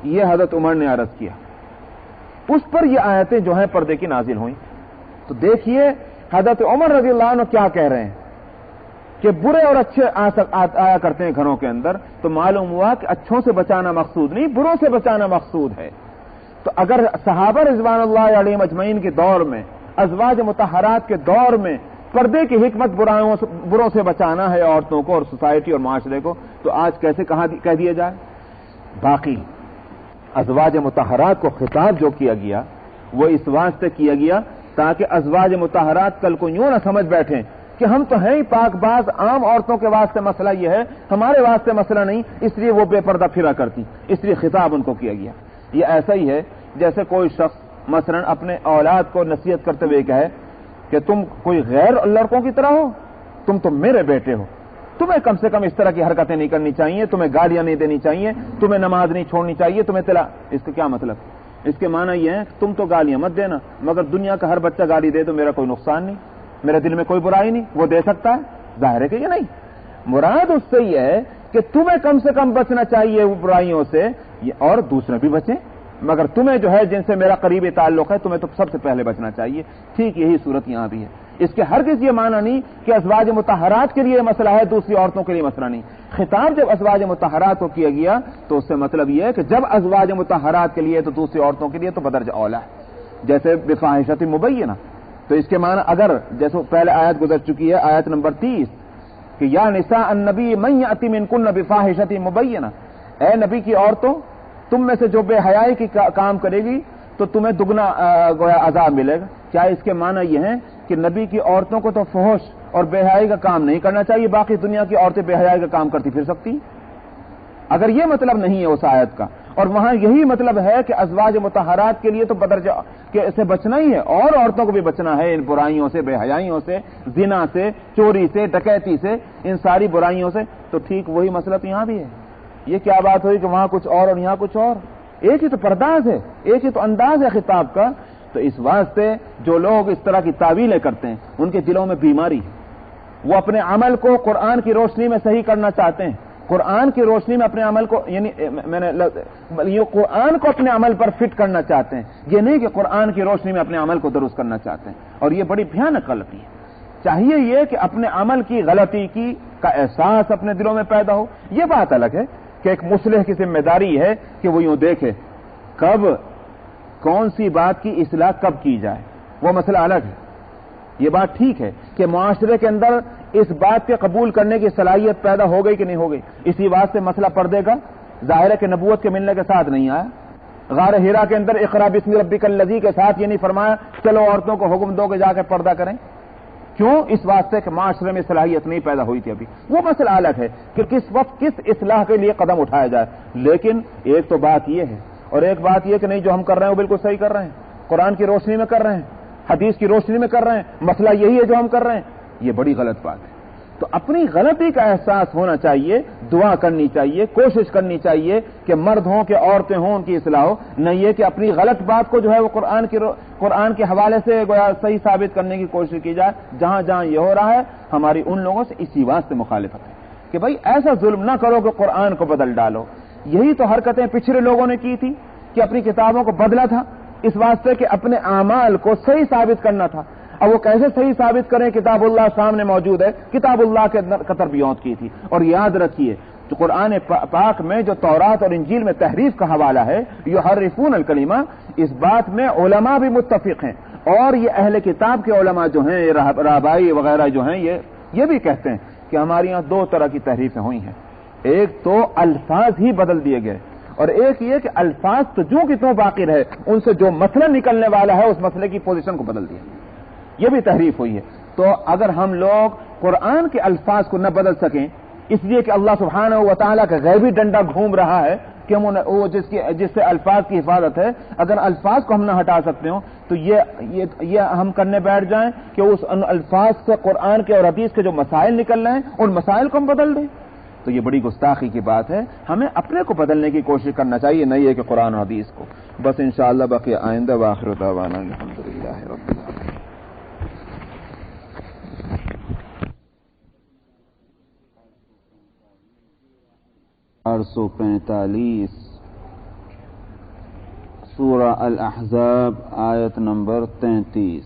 یہ حضرت عمر نے عرض کیا، اس پر یہ آیتیں جو ہیں پردے کی نازل ہوئیں۔ تو دیکھیے حضرت عمر رضی اللہ عنہ کیا کہہ رہے ہیں کہ برے اور اچھے آیا کرتے ہیں گھروں کے اندر، تو معلوم ہوا کہ اچھوں سے بچانا مقصود نہیں، بروں سے بچانا مقصود ہے۔ تو اگر صحابہ رضوان اللہ علیہم اجمعین کے دور میں، ازواج مطہرات کے دور میں پردے کی حکمت بروں سے بچانا ہے عورتوں کو اور سوسائٹی اور معاشرے کو، تو آج کیسے کہہ دیا جائے؟ باقی ازواج مطہرات کو خطاب جو کیا گیا وہ اس واسطے کیا گیا تاکہ ازواج مطہرات کل کو یوں نہ سمجھ بیٹھیں کہ ہم تو ہیں ہی پاک باز، عام عورتوں کے واسطے مسئلہ یہ ہے، ہمارے واسطے مسئلہ نہیں، اس لیے وہ بے پردہ پھرا کرتی، اس لیے خطاب ان کو کیا گیا۔ یہ ایسا ہی ہے جیسے کوئی شخص مثلا اپنے اولاد کو نصیحت کرتے ہوئے کہے کہ تم کوئی غیر لڑکوں کی طرح ہو، تم تو میرے بیٹے ہو، تمہیں کم سے کم اس طرح کی حرکتیں نہیں کرنی چاہیے، تمہیں گالیاں نہیں دینی چاہیے، تمہیں نماز نہیں چھوڑنی چاہیے، تمہیں اس کا کیا مطلب؟ اس کے معنی یہ ہے تم تو گالیاں مت دینا، مگر دنیا کا ہر بچہ گالی دے تو میرا کوئی نقصان نہیں، میرے دل میں کوئی برائی نہیں، وہ دے سکتا ہے؟ ظاہر ہے کہ یہ نہیں۔ مراد اس سے یہ ہے کہ تمہیں کم سے کم بچنا چاہیے وہ برائیوں سے اور دوسرے بھی بچیں، مگر تمہیں جو ہے جن سے میرا قریبی تعلق ہے تمہیں تو سب سے پہلے بچنا چاہیے۔ ٹھیک یہی صورت یہاں بھی ہے۔ اس کے ہرگز یہ معنی نہیں کہ ازواج مطہرات کے لیے مسئلہ ہے، دوسری عورتوں کے لیے مسئلہ نہیں۔ خطاب جب ازواج مطہرات کو کیا گیا تو اس سے مطلب یہ ہے کہ جب ازواج مطہرات کے لیے تو دوسری عورتوں کے لیے تو بدرجہ اولا ہے، جیسے بفاحشۃ مبینہ۔ تو اس کے معنی اگر جیسے پہلے آیت گزر چکی ہے، آیت نمبر 30، کہ یا نساء النبی من یأتی منکن بفاحشۃ مبینہ، اے نبی کی عورتوں تم میں سے جو بے حیائی کی کام کرے گی تو تمہیں دگنا گویا عذاب ملے گا۔ کیا اس کے معنی یہ ہیں کہ نبی کی عورتوں کو تو فحش اور بے حیائی کا کام نہیں کرنا چاہیے، باقی دنیا کی عورتیں بے حیائی کا کام کرتی پھر سکتی ہیں؟ اگر یہ مطلب نہیں ہے اس آیت کا، اور وہاں یہی مطلب ہے کہ ازواج مطہرات کے لیے تو بدرجہ سے بچنا ہی ہے، اور عورتوں کو بھی بچنا ہے ان برائیوں سے، بے حیائیوں سے، زنا سے، چوری سے، ڈکیتی سے، ان ساری برائیوں سے، تو ٹھیک وہی مسئلہ تو یہاں بھی ہے۔ یہ کیا بات ہوئی کہ وہاں کچھ اور یہاں کچھ اور؟ ایک ہی تو پرداز ہے، ایک ہی تو انداز ہے خطاب کا۔ تو اس واسطے جو لوگ اس طرح کی تعویلیں کرتے ہیں ان کے دلوں میں بیماری ہے، وہ اپنے عمل کو قرآن کی روشنی میں صحیح کرنا چاہتے ہیں، قرآن کی روشنی میں اپنے عمل کو، یعنی یہ قرآن کو اپنے عمل پر فٹ کرنا چاہتے ہیں، یہ نہیں کہ قرآن کی روشنی میں اپنے عمل کو درست کرنا چاہتے ہیں، اور یہ بڑی بھیانک غلطی ہے۔ چاہیے یہ کہ اپنے عمل کی غلطی کی کا احساس اپنے دلوں میں پیدا ہو۔ یہ بات الگ ہے کہ ایک مصلح کی ذمہ داری ہے کہ وہ یوں دیکھے کب کون سی بات کی اصلاح کب کی جائے، وہ مسئلہ الگ ہے۔ یہ بات ٹھیک ہے کہ معاشرے کے اندر اس بات کے قبول کرنے کی صلاحیت پیدا ہو گئی کہ نہیں ہو گئی، اسی بات سے مسئلہ پردے کا ظاہر ہے کہ نبوت کے ملنے کے ساتھ نہیں آیا۔ غار حرا کے اندر اقرا بسم ربک الذی کے ساتھ یہ نہیں فرمایا چلو عورتوں کو حکم دو کہ جا کے پردہ کریں، کیوں؟ اس واسطے کہ معاشرے میں صلاحیت نہیں پیدا ہوئی تھی ابھی۔ وہ مسئلہ الگ ہے کہ کس وقت کس اصلاح کے لیے قدم اٹھایا جائے، لیکن ایک تو بات یہ ہے، اور ایک بات یہ کہ نہیں جو ہم کر رہے ہیں وہ بالکل صحیح کر رہے ہیں، قرآن کی روشنی میں کر رہے ہیں، حدیث کی روشنی میں کر رہے ہیں، مسئلہ یہی ہے جو ہم کر رہے ہیں، یہ بڑی غلط بات ہے۔ تو اپنی غلطی کا احساس ہونا چاہیے، دعا کرنی چاہیے، کوشش کرنی چاہیے کہ مرد ہوں کہ عورتیں ہوں ان کی اصلاح ہو، نہیں یہ کہ اپنی غلط بات کو جو ہے وہ قرآن کے حوالے سے صحیح ثابت کرنے کی کوشش کی جائے۔ جہاں جہاں یہ ہو رہا ہے ہماری ان لوگوں سے اسی واسطے مخالفت ہے کہ بھائی ایسا ظلم نہ کرو کہ قرآن کو بدل ڈالو۔ یہی تو حرکتیں پچھلے لوگوں نے کی تھی کہ اپنی کتابوں کو بدلا تھا اس واسطے کہ اپنے اعمال کو صحیح ثابت کرنا تھا۔ اب وہ کیسے صحیح ثابت کریں؟ کتاب اللہ سامنے موجود ہے، کتاب اللہ کے اندر تربیت کی تھی۔ اور یاد رکھیے جو قرآن پاک میں جو تورات اور انجیل میں تحریف کا حوالہ ہے، یحرفون الکلمہ، اس بات میں علماء بھی متفق ہیں، اور یہ اہل کتاب کے علماء جو ہیں، یہ رہبائی وغیرہ جو ہیں، یہ بھی کہتے ہیں کہ ہمارے یہاں دو طرح کی تحریفیں ہوئی ہیں، ایک تو الفاظ ہی بدل دیے گئے، اور ایک یہ کہ الفاظ تو جو کہ تو باقی رہے، ان سے جو مسئلہ نکلنے والا ہے اس مسئلے کی پوزیشن کو بدل دیا، یہ بھی تحریف ہوئی ہے۔ تو اگر ہم لوگ قرآن کے الفاظ کو نہ بدل سکیں اس لیے کہ اللہ سبحانہ و تعالیٰ کا غیبی ڈنڈا گھوم رہا ہے کہ ہم وہ جس سے الفاظ کی حفاظت ہے، اگر الفاظ کو ہم نہ ہٹا سکتے ہوں تو یہ ہم کرنے بیٹھ جائیں کہ اس ان الفاظ سے قرآن کے اور حدیث کے جو مسائل نکل رہے ہیں ان مسائل کو ہم بدل دیں، تو یہ بڑی گستاخی کی بات ہے۔ ہمیں اپنے کو بدلنے کی کوشش کرنا چاہیے، نہیں ہے کہ قرآن و حدیث کو۔ بس انشاءاللہ باقی آئندہ، وآخر دعوانا الحمدللہ رب العالمین۔ 445 سورہ الاحزاب آیت نمبر 33۔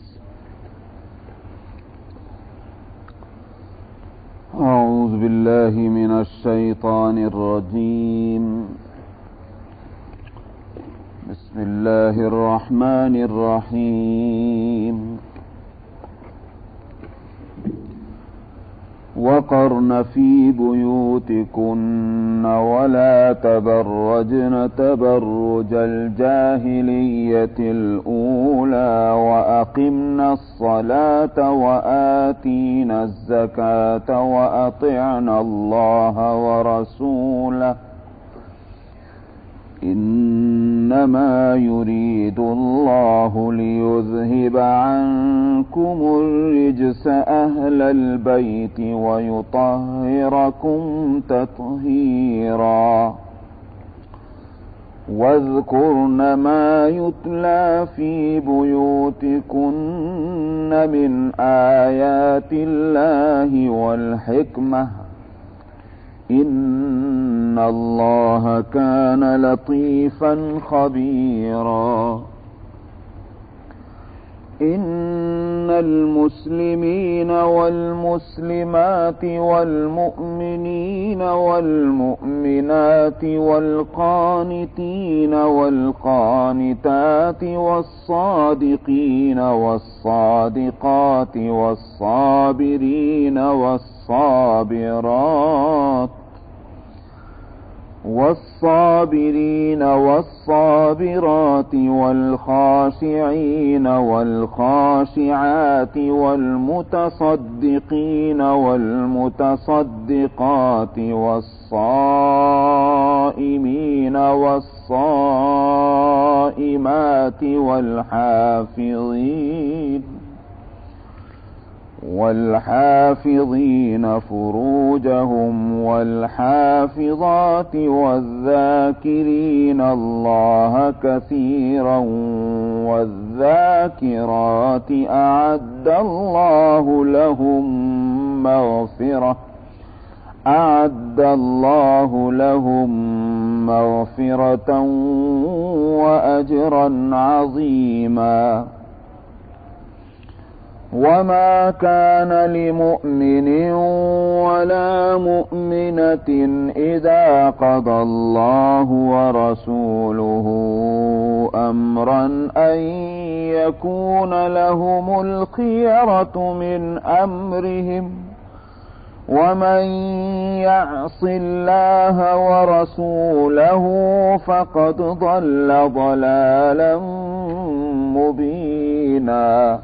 اعوذ باللہ من الشیطان الرجیم، بسم اللہ الرحمن الرحیم۔ وقرن في بيوتكن ولا تبرجن تبرج الجاهلية الأولى وأقمنا الصلاة وآتينا الزكاة وأطعنا الله ورسوله إنما يريد الله ليذهب عنكم الرجس أهل البيت ويطهركم تطهيرا واذكرن ما يتلى في بيوتكن من آيات الله والحكمة إن الله كان لطيفا خبيرا. إن المسلمين والمسلمات والمؤمنين والمؤمنات والقانتين والقانتات والصادقين والصادقات والصابرين والصابرات والخاشعين والخاشعات والمتصدقين والمتصدقات والصائمين والصائمات والحافظين فروجهم والحافظات والذاكرين الله كثيرا والذاكرات أعد الله لهم مغفرة وأجرا عظيما. وما كان لمؤمن ولا مؤمنة إذا قضى الله ورسوله أمرا أن يكون لهم الخيرة من أمرهم ومن يعص الله ورسوله فقد ضل ضلالا مبينا.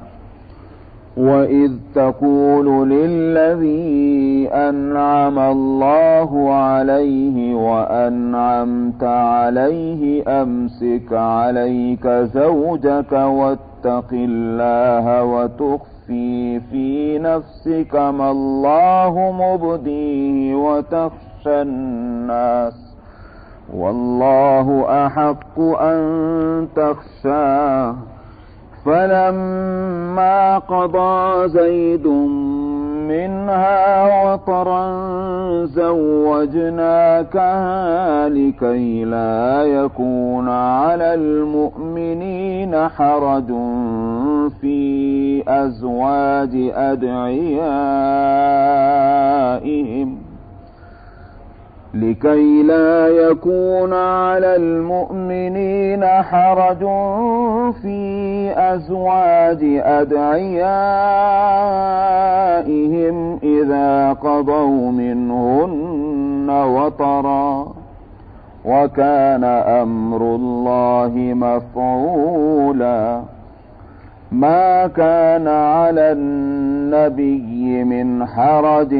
وإذ تقول للذي أنعم الله عليه وأنعمت عليه أمسك عليك زوجك واتق الله وتخفي في نفسك ما الله مبديه وتخشى الناس والله أحق أن تخشاه. فلما قضى زيد منها وطرا زوجناكها لكي لا يكون على المؤمنين حرج في أزواج أدعيائهم إذا قضوا منهن وطرا وكان أمر الله مفعولا. ما كان على النبي من حرج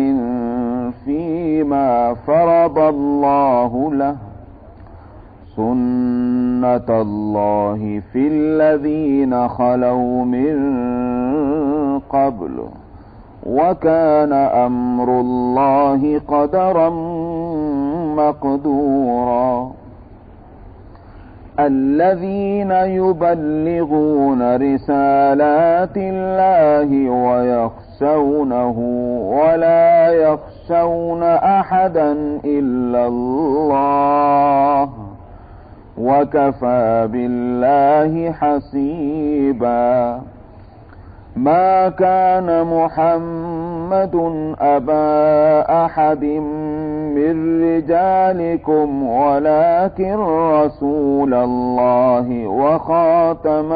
فيما فرض الله له سنة الله في الذين خلوا من قبل وكان أمر الله قدرا مقدورا. الذين يبلغون رسالات الله ويخشونه ولا يخشون أحدا إلا الله وكفى بالله حسيبا. ما كان محمد أبا أحد من رجالكم ولكن رسول الله وخاتم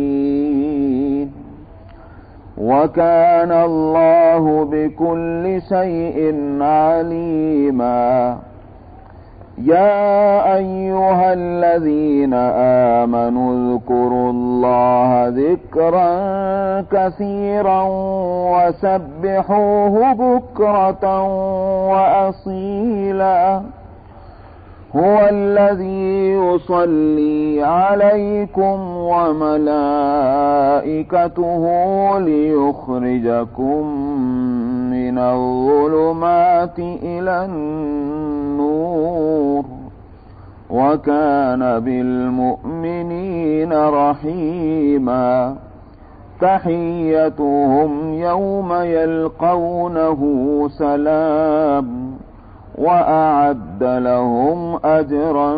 النبيين وكان الله بكل شيء عليما. يا أيها الذين آمنوا اذكروا الله ذكرا كثيرا وسبحوه بكرة وأصيلا. هو الذي يصلي عليكم وملائكته ليخرجكم من الظلمات إلى النور وكان بالمؤمنين رحيما. تحيتهم يوم يلقونه سلام وأعد لهم أجرا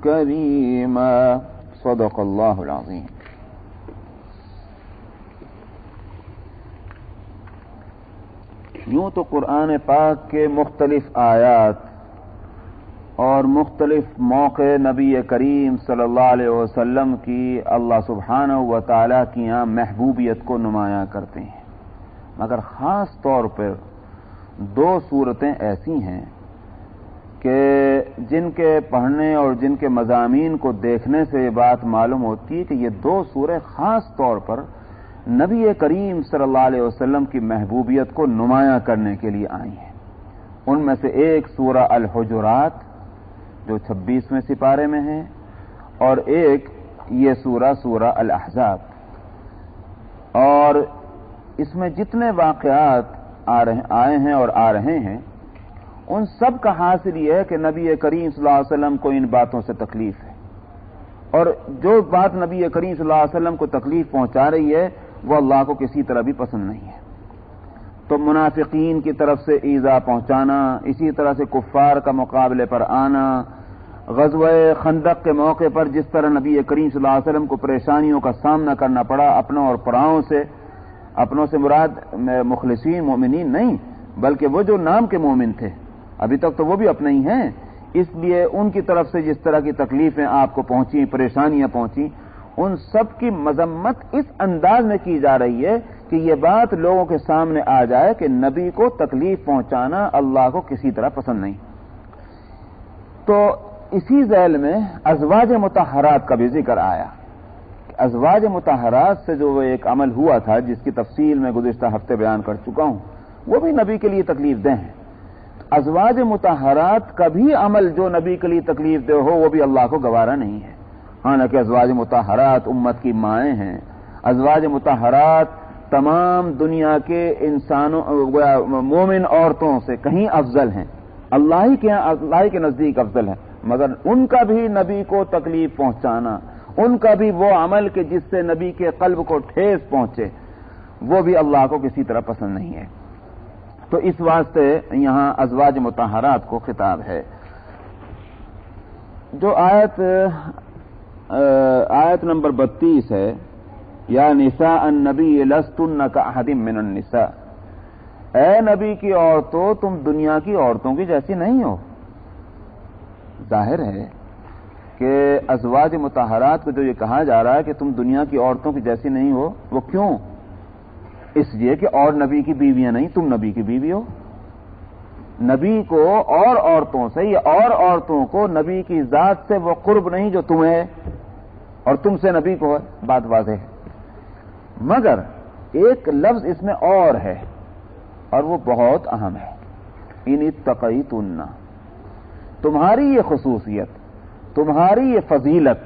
كريما صدق الله العظيم. یوں تو قرآن پاک کے مختلف آیات اور مختلف موقع نبی کریم صلی اللہ علیہ وسلم کی اللہ سبحانہ و تعالیٰ کی یہاں محبوبیت کو نمایاں کرتے ہیں، مگر خاص طور پر دو صورتیں ایسی ہیں کہ جن کے پڑھنے اور جن کے مضامین کو دیکھنے سے یہ بات معلوم ہوتی ہے کہ یہ دو سوریں خاص طور پر نبی کریم صلی اللہ علیہ وسلم کی محبوبیت کو نمایاں کرنے کے لیے آئی ہیں۔ ان میں سے ایک سورہ الحجرات جو 26ویں سپارے میں ہے، اور ایک یہ سورہ الاحزاب، اور اس میں جتنے واقعات آئے ہیں اور آ رہے ہیں ان سب کا حاصل یہ ہے کہ نبی کریم صلی اللہ علیہ وسلم کو ان باتوں سے تکلیف ہے، اور جو بات نبی کریم صلی اللہ علیہ وسلم کو تکلیف پہنچا رہی ہے وہ اللہ کو کسی طرح بھی پسند نہیں ہے۔ تو منافقین کی طرف سے ایذا پہنچانا، اسی طرح سے کفار کا مقابلے پر آنا، غزوہ خندق کے موقع پر جس طرح نبی کریم صلی اللہ علیہ وسلم کو پریشانیوں کا سامنا کرنا پڑا اپنوں اور پراؤں سے، اپنوں سے مراد مخلصین مومنین نہیں بلکہ وہ جو نام کے مومن تھے، ابھی تک تو وہ بھی اپنے ہی ہیں، اس لیے ان کی طرف سے جس طرح کی تکلیفیں آپ کو پہنچی، پریشانیاں پہنچی، ان سب کی مذمت اس انداز میں کی جا رہی ہے کہ یہ بات لوگوں کے سامنے آ جائے کہ نبی کو تکلیف پہنچانا اللہ کو کسی طرح پسند نہیں۔ تو اسی ذیل میں ازواج مطہرات کا بھی ذکر آیا۔ ازواج مطہرات سے جو ایک عمل ہوا تھا جس کی تفصیل میں گزشتہ ہفتے بیان کر چکا ہوں، وہ بھی نبی کے لیے تکلیف دہ ہیں۔ ازواج مطہرات کا بھی عمل جو نبی کے لیے تکلیف دہ ہو وہ بھی اللہ کو گوارا نہیں ہے، حالانکہ ازواج مطہرات امت کی مائیں ہیں۔ ازواج مطہرات تمام دنیا کے انسانوں مومن عورتوں سے کہیں افضل ہیں، اللہ کے نزدیک افضل ہیں، مگر ان کا بھی نبی کو تکلیف پہنچانا، ان کا بھی وہ عمل کہ جس سے نبی کے قلب کو ٹھیس پہنچے، وہ بھی اللہ کو کسی طرح پسند نہیں ہے۔ تو اس واسطے یہاں ازواج مطہرات کو خطاب ہے۔ جو آیت نمبر 32 ہے، یا نساء النبی لستن کاحد من النساء، اے نبی کی عورتوں تم دنیا کی عورتوں کی جیسی نہیں ہو۔ ظاہر ہے کہ ازواج مطہرات کو جو یہ کہا جا رہا ہے کہ تم دنیا کی عورتوں کی جیسی نہیں ہو، وہ کیوں؟ اس لیے کہ اور نبی کی بیویاں نہیں، تم نبی کی بیوی ہو۔ نبی کو اور عورتوں سے یا اور عورتوں کو نبی کی ذات سے وہ قرب نہیں جو تمہیں ہے، اور تم سے نبی کو ہے، بات واضح ہے۔ مگر ایک لفظ اس میں اور ہے، اور وہ بہت اہم ہے، ان اتقیتن، تمہاری یہ خصوصیت، تمہاری یہ فضیلت،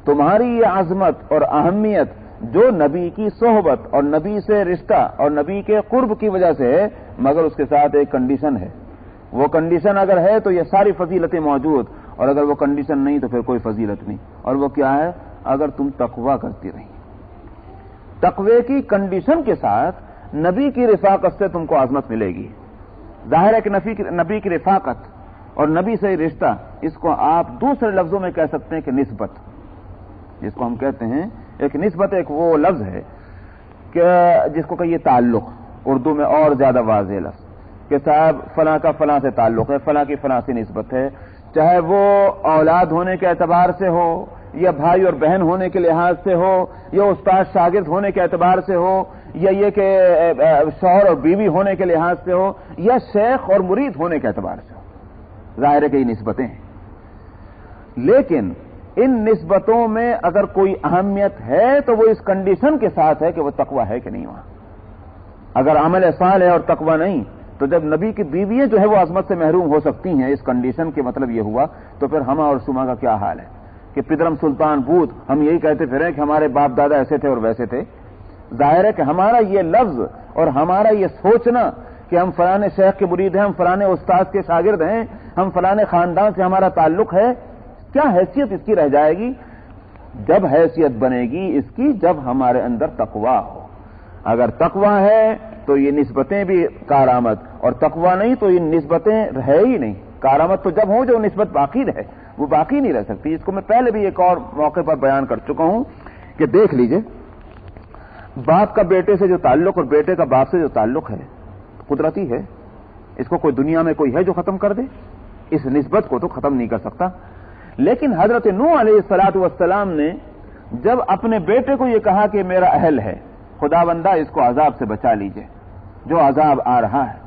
تمہاری یہ عظمت اور اہمیت جو نبی کی صحبت اور نبی سے رشتہ اور نبی کے قرب کی وجہ سے ہے، مگر اس کے ساتھ ایک کنڈیشن ہے۔ وہ کنڈیشن اگر ہے تو یہ ساری فضیلتیں موجود، اور اگر وہ کنڈیشن نہیں تو پھر کوئی فضیلت نہیں۔ اور وہ کیا ہے؟ اگر تم تقوی کرتی رہی، تقوی کی کنڈیشن کے ساتھ نبی کی رفاقت سے تم کو عظمت ملے گی۔ ظاہر ہے کہ نبی کی رفاقت اور نبی سے رشتہ، اس کو آپ دوسرے لفظوں میں کہہ سکتے ہیں کہ نسبت، جس کو ہم کہتے ہیں ایک نسبت، ایک وہ لفظ ہے کہ جس کو کہیے تعلق، اردو میں اور زیادہ واضح لفظ کہ صاحب فلاں کا فلاں سے تعلق ہے، فلاں کی فلاں سے نسبت ہے، چاہے وہ اولاد ہونے کے اعتبار سے ہو، یا بھائی اور بہن ہونے کے لحاظ سے ہو، یا استاد شاگرد ہونے کے اعتبار سے ہو، یا یہ کہ شوہر اور بیوی ہونے کے لحاظ سے ہو، یا شیخ اور مرید ہونے کے اعتبار سے ہو۔ ظاہر ہے کہ یہ نسبتیں ہیں، لیکن ان نسبتوں میں اگر کوئی اہمیت ہے تو وہ اس کنڈیشن کے ساتھ ہے کہ وہ تقوی ہے کہ نہیں وہاں۔ اگر عمل صالح ہے اور تقوی نہیں، تو جب نبی کی بیویاں جو ہے وہ عظمت سے محروم ہو سکتی ہیں، اس کنڈیشن کے مطلب یہ ہوا، تو پھر ہما اور شما کا کیا حال ہے کہ پدرم سلطان بود، ہم یہی کہتے پھریں کہ ہمارے باپ دادا ایسے تھے اور ویسے تھے۔ ظاہر ہے کہ ہمارا یہ لفظ اور ہمارا یہ سوچنا کہ ہم فلانے شیخ کے مرید ہیں، ہم فلانے استاد کے شاگرد ہیں، ہم فلانے خاندان سے ہمارا تعلق ہے، کیا حیثیت اس کی رہ جائے گی؟ جب حیثیت بنے گی اس کی جب ہمارے اندر تقوی ہو. اگر تقوی ہے تو یہ نسبتیں بھی کارآمد، اور تقوی نہیں تو یہ نسبتیں ہے ہی نہیں. کارآمد تو جب ہوں جو نسبت باقی رہے، وہ باقی نہیں رہ سکتی. اس کو میں پہلے بھی ایک اور موقع پر بیان کر چکا ہوں کہ دیکھ لیجئے، باپ کا بیٹے سے جو تعلق اور بیٹے کا باپ سے جو تعلق ہے قدرتی ہے. اس کو کوئی دنیا میں کوئی ہے جو ختم کر دے؟ اس نسبت کو تو ختم نہیں کر سکتا. لیکن حضرت نوح علیہ الصلوۃ والسلام نے جب اپنے بیٹے کو یہ کہا کہ میرا اہل ہے، خدا بندہ اس کو عذاب سے بچا لیجئے جو عذاب آ رہا ہے،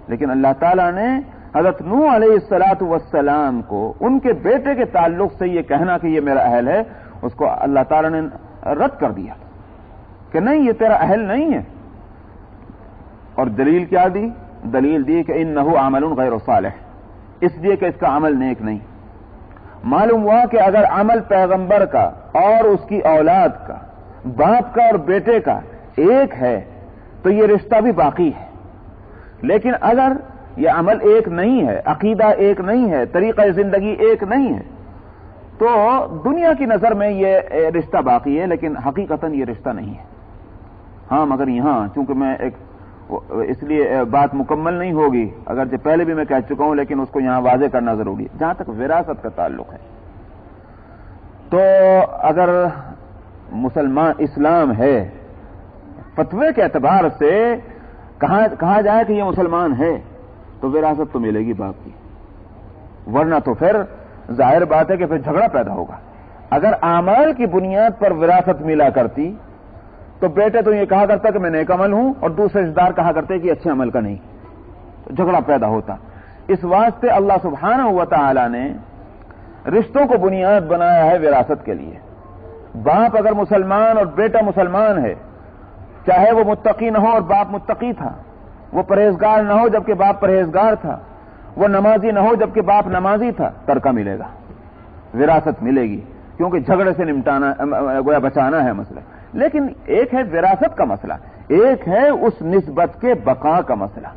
لیکن اللہ تعالیٰ نے حضرت نوح علیہ الصلوۃ والسلام کو ان کے بیٹے کے تعلق سے یہ کہنا کہ یہ میرا اہل ہے، اس کو اللہ تعالیٰ نے رد کر دیا کہ نہیں یہ تیرا اہل نہیں ہے. اور دلیل کیا دی؟ دلیل دی کہ انہ عمل غیر صالح، اس لیے کہ اس کا عمل نیک نہیں. معلوم ہوا کہ اگر عمل پیغمبر کا اور اس کی اولاد کا، باپ کا اور بیٹے کا ایک ہے تو یہ رشتہ بھی باقی ہے. لیکن اگر یہ عمل ایک نہیں ہے، عقیدہ ایک نہیں ہے، طریقہ زندگی ایک نہیں ہے، تو دنیا کی نظر میں یہ رشتہ باقی ہے لیکن حقیقتاً یہ رشتہ نہیں ہے. ہاں مگر یہاں چونکہ میں ایک اس لیے بات مکمل نہیں ہوگی، اگرچہ پہلے بھی میں کہہ چکا ہوں لیکن اس کو یہاں واضح کرنا ضروری ہے. جہاں تک وراثت کا تعلق ہے تو اگر مسلمان اسلام ہے، فتوے کے اعتبار سے کہا جائے کہ یہ مسلمان ہے تو وراثت تو ملے گی باپ کی، ورنہ تو پھر ظاہر بات ہے کہ پھر جھگڑا پیدا ہوگا. اگر اعمال کی بنیاد پر وراثت ملا کرتی تو بیٹے تو یہ کہا کرتا کہ میں نیک عمل ہوں اور دوسرے رشتہ دار کہا کرتے کہ اچھے عمل کا نہیں، تو جھگڑا پیدا ہوتا. اس واسطے اللہ سبحانہ و تعالی نے رشتوں کو بنیاد بنایا ہے وراثت کے لیے. باپ اگر مسلمان اور بیٹا مسلمان ہے، چاہے وہ متقی نہ ہو اور باپ متقی تھا، وہ پرہیزگار نہ ہو جبکہ باپ پرہیزگار تھا، وہ نمازی نہ ہو جبکہ باپ نمازی تھا، ترکہ ملے گا، وراثت ملے گی، کیونکہ جھگڑے سے نمٹانا گویا بچانا ہے مسئلہ. لیکن ایک ہے وراثت کا مسئلہ، ایک ہے اس نسبت کے بقا کا مسئلہ.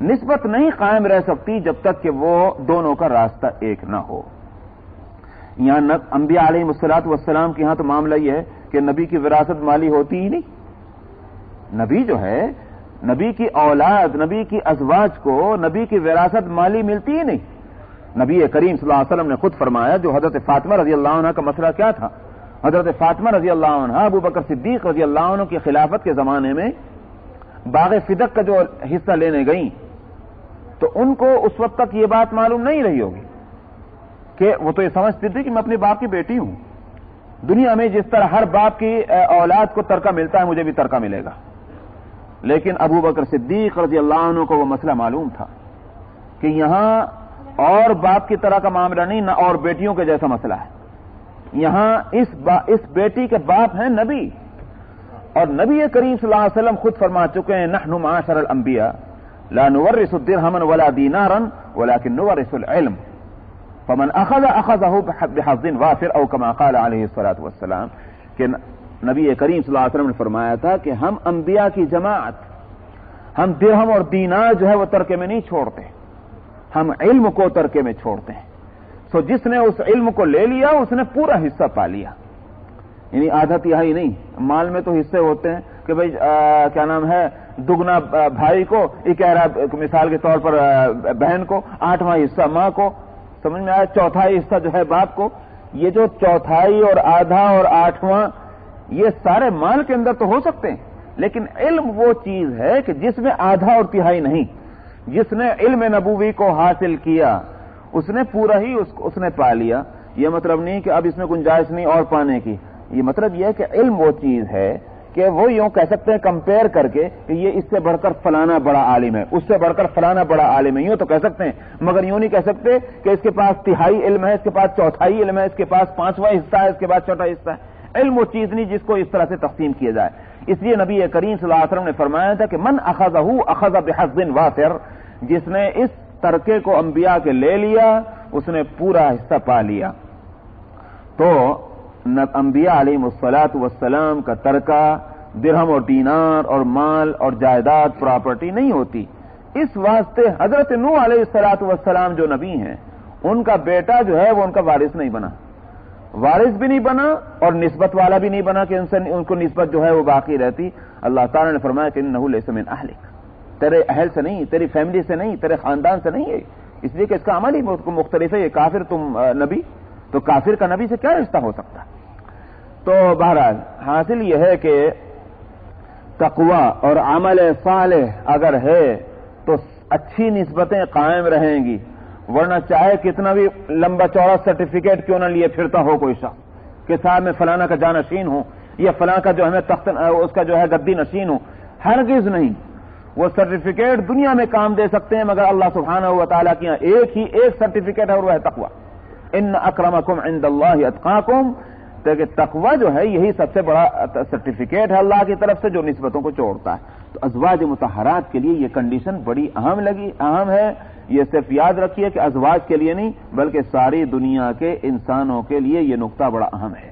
نسبت نہیں قائم رہ سکتی جب تک کہ وہ دونوں کا راستہ ایک نہ ہو. یہاں انبیاء علیہ الصلوۃ والسلام کے ہاں تو معاملہ یہ ہے کہ نبی کی وراثت مالی ہوتی ہی نہیں. نبی جو ہے، نبی کی اولاد، نبی کی ازواج کو نبی کی وراثت مالی ملتی ہی نہیں. نبی کریم صلی اللہ علیہ وسلم نے خود فرمایا، جو حضرت فاطمہ رضی اللہ عنہ کا مسئلہ کیا تھا، حضرت فاطمہ رضی اللہ عنہ ابو بکر صدیق رضی اللہ عنہ کی خلافت کے زمانے میں باغ فدق کا جو حصہ لینے گئیں تو ان کو اس وقت تک یہ بات معلوم نہیں رہی ہوگی کہ وہ تو یہ سمجھتی تھی کہ میں اپنے باپ کی بیٹی ہوں. دنیا میں جس طرح ہر باپ کی اولاد کو ترکہ ملتا ہے مجھے بھی ترکہ ملے گا. لیکن ابو بکر صدیق رضی اللہ عنہ کو وہ مسئلہ معلوم تھا کہ یہاں اور باپ کی طرح کا معاملہ نہیں، نہ اور بیٹیوں کے جیسا مسئلہ ہے. یہاں اس بیٹی کے باپ ہیں نبی، اور نبی کریم صلی اللہ علیہ وسلم خود فرما چکے ہیں، نحن معاشر الانبیاء لا نورث درہما ولا دینارا ولكن نورث العلم فمن اخذه بحظ وافر او كما قال علیہ الصلوۃ والسلام. کہ نبی کریم صلی اللہ علیہ وسلم نے فرمایا تھا کہ ہم انبیاء کی جماعت، ہم درہم اور دینار جو ہے وہ ترکے میں نہیں چھوڑتے، ہم علم کو ترکے میں چھوڑتے ہیں. تو جس نے اس علم کو لے لیا اس نے پورا حصہ پا لیا، یعنی آدھا تہائی نہیں. مال میں تو حصے ہوتے ہیں کہ بھئی کیا نام ہے، دگنا بھائی کو، یہ کہہ رہا مثال کے طور پر بہن کو، 8واں حصہ ماں کو، سمجھ میں آیا، چوتھائی حصہ جو ہے باپ کو. یہ جو چوتھائی اور آدھا اور 8واں یہ سارے مال کے اندر تو ہو سکتے ہیں، لیکن علم وہ چیز ہے کہ جس میں آدھا اور تہائی نہیں. جس نے علم نبوی کو حاصل کیا اس نے پورا ہی اس نے پا لیا. یہ مطلب نہیں کہ اب اس میں گنجائش نہیں اور پانے کی، یہ مطلب یہ ہے کہ علم وہ چیز ہے کہ وہ یوں کہہ سکتے ہیں کمپیئر کر کے کہ یہ اس سے بڑھ کر فلانا بڑا عالم ہے، اس سے بڑھ کر فلانا بڑا عالم ہے، یوں تو کہہ سکتے ہیں، مگر یوں نہیں کہہ سکتے کہ اس کے پاس تہائی علم ہے، اس کے پاس چوتھائی علم ہے، اس کے پاس 5واں حصہ ہے، اس کے پاس چوتھا حصہ ہے. علم وہ چیز نہیں جس کو اس طرح سے تقسیم کیا جائے. اس لیے نبی کریم صلی اللہ علیہ وسلم نے فرمایا تھا کہ من اخذہ اخذ بحظ وافر، جس نے اس ترکے کو انبیاء کے لے لیا اس نے پورا حصہ پا لیا. تو انبیاء علیہ الصلوۃ والسلام کا ترکہ درہم اور دینار اور مال اور جائیداد پراپرٹی نہیں ہوتی. اس واسطے حضرت نوح علیہ الصلوۃ والسلام جو نبی ہیں ان کا بیٹا جو ہے وہ ان کا وارث نہیں بنا. وارث بھی نہیں بنا اور نسبت والا بھی نہیں بنا کہ ان کو نسبت جو ہے وہ باقی رہتی. اللہ تعالیٰ نے فرمایا کہ انہ لیس من اہلک، تیرے اہل سے نہیں، تیری فیملی سے نہیں، تیرے خاندان سے نہیں ہے، اس لیے کہ اس کا عمل ہی مختلف ہے. یہ کافر تم نبی، تو کافر کا نبی سے کیا رشتہ ہو سکتا؟ تو بہرحال حاصل یہ ہے کہ تقوی اور عمل صالح اگر ہے تو اچھی نسبتیں قائم رہیں گی، ورنہ چاہے کتنا بھی لمبا چوڑا سرٹیفکیٹ کیوں نہ لیے پھرتا ہو کوئی شخص کہ صاحب میں فلانا کا جانشین ہوں یا فلاں کا جو ہے تخت اس کا جو ہے گدی نشین ہوں، ہرگز نہیں. وہ سرٹیفکیٹ دنیا میں کام دے سکتے ہیں مگر اللہ سبحانہ و تعالیٰ کی یہاں ایک سرٹیفکیٹ ہے اور وہ ہے تقوی. ان اکرمکم عند اللہ اتقاکم، کہ تقوی جو ہے یہی سب سے بڑا سرٹیفکیٹ ہے اللہ کی طرف سے جو نسبتوں کو چھوڑتا ہے. تو ازواج مطہرات کے لیے یہ کنڈیشن بڑی اہم ہے. یہ صرف یاد رکھیے کہ ازواج کے لیے نہیں بلکہ ساری دنیا کے انسانوں کے لیے یہ نقطہ بڑا اہم ہے.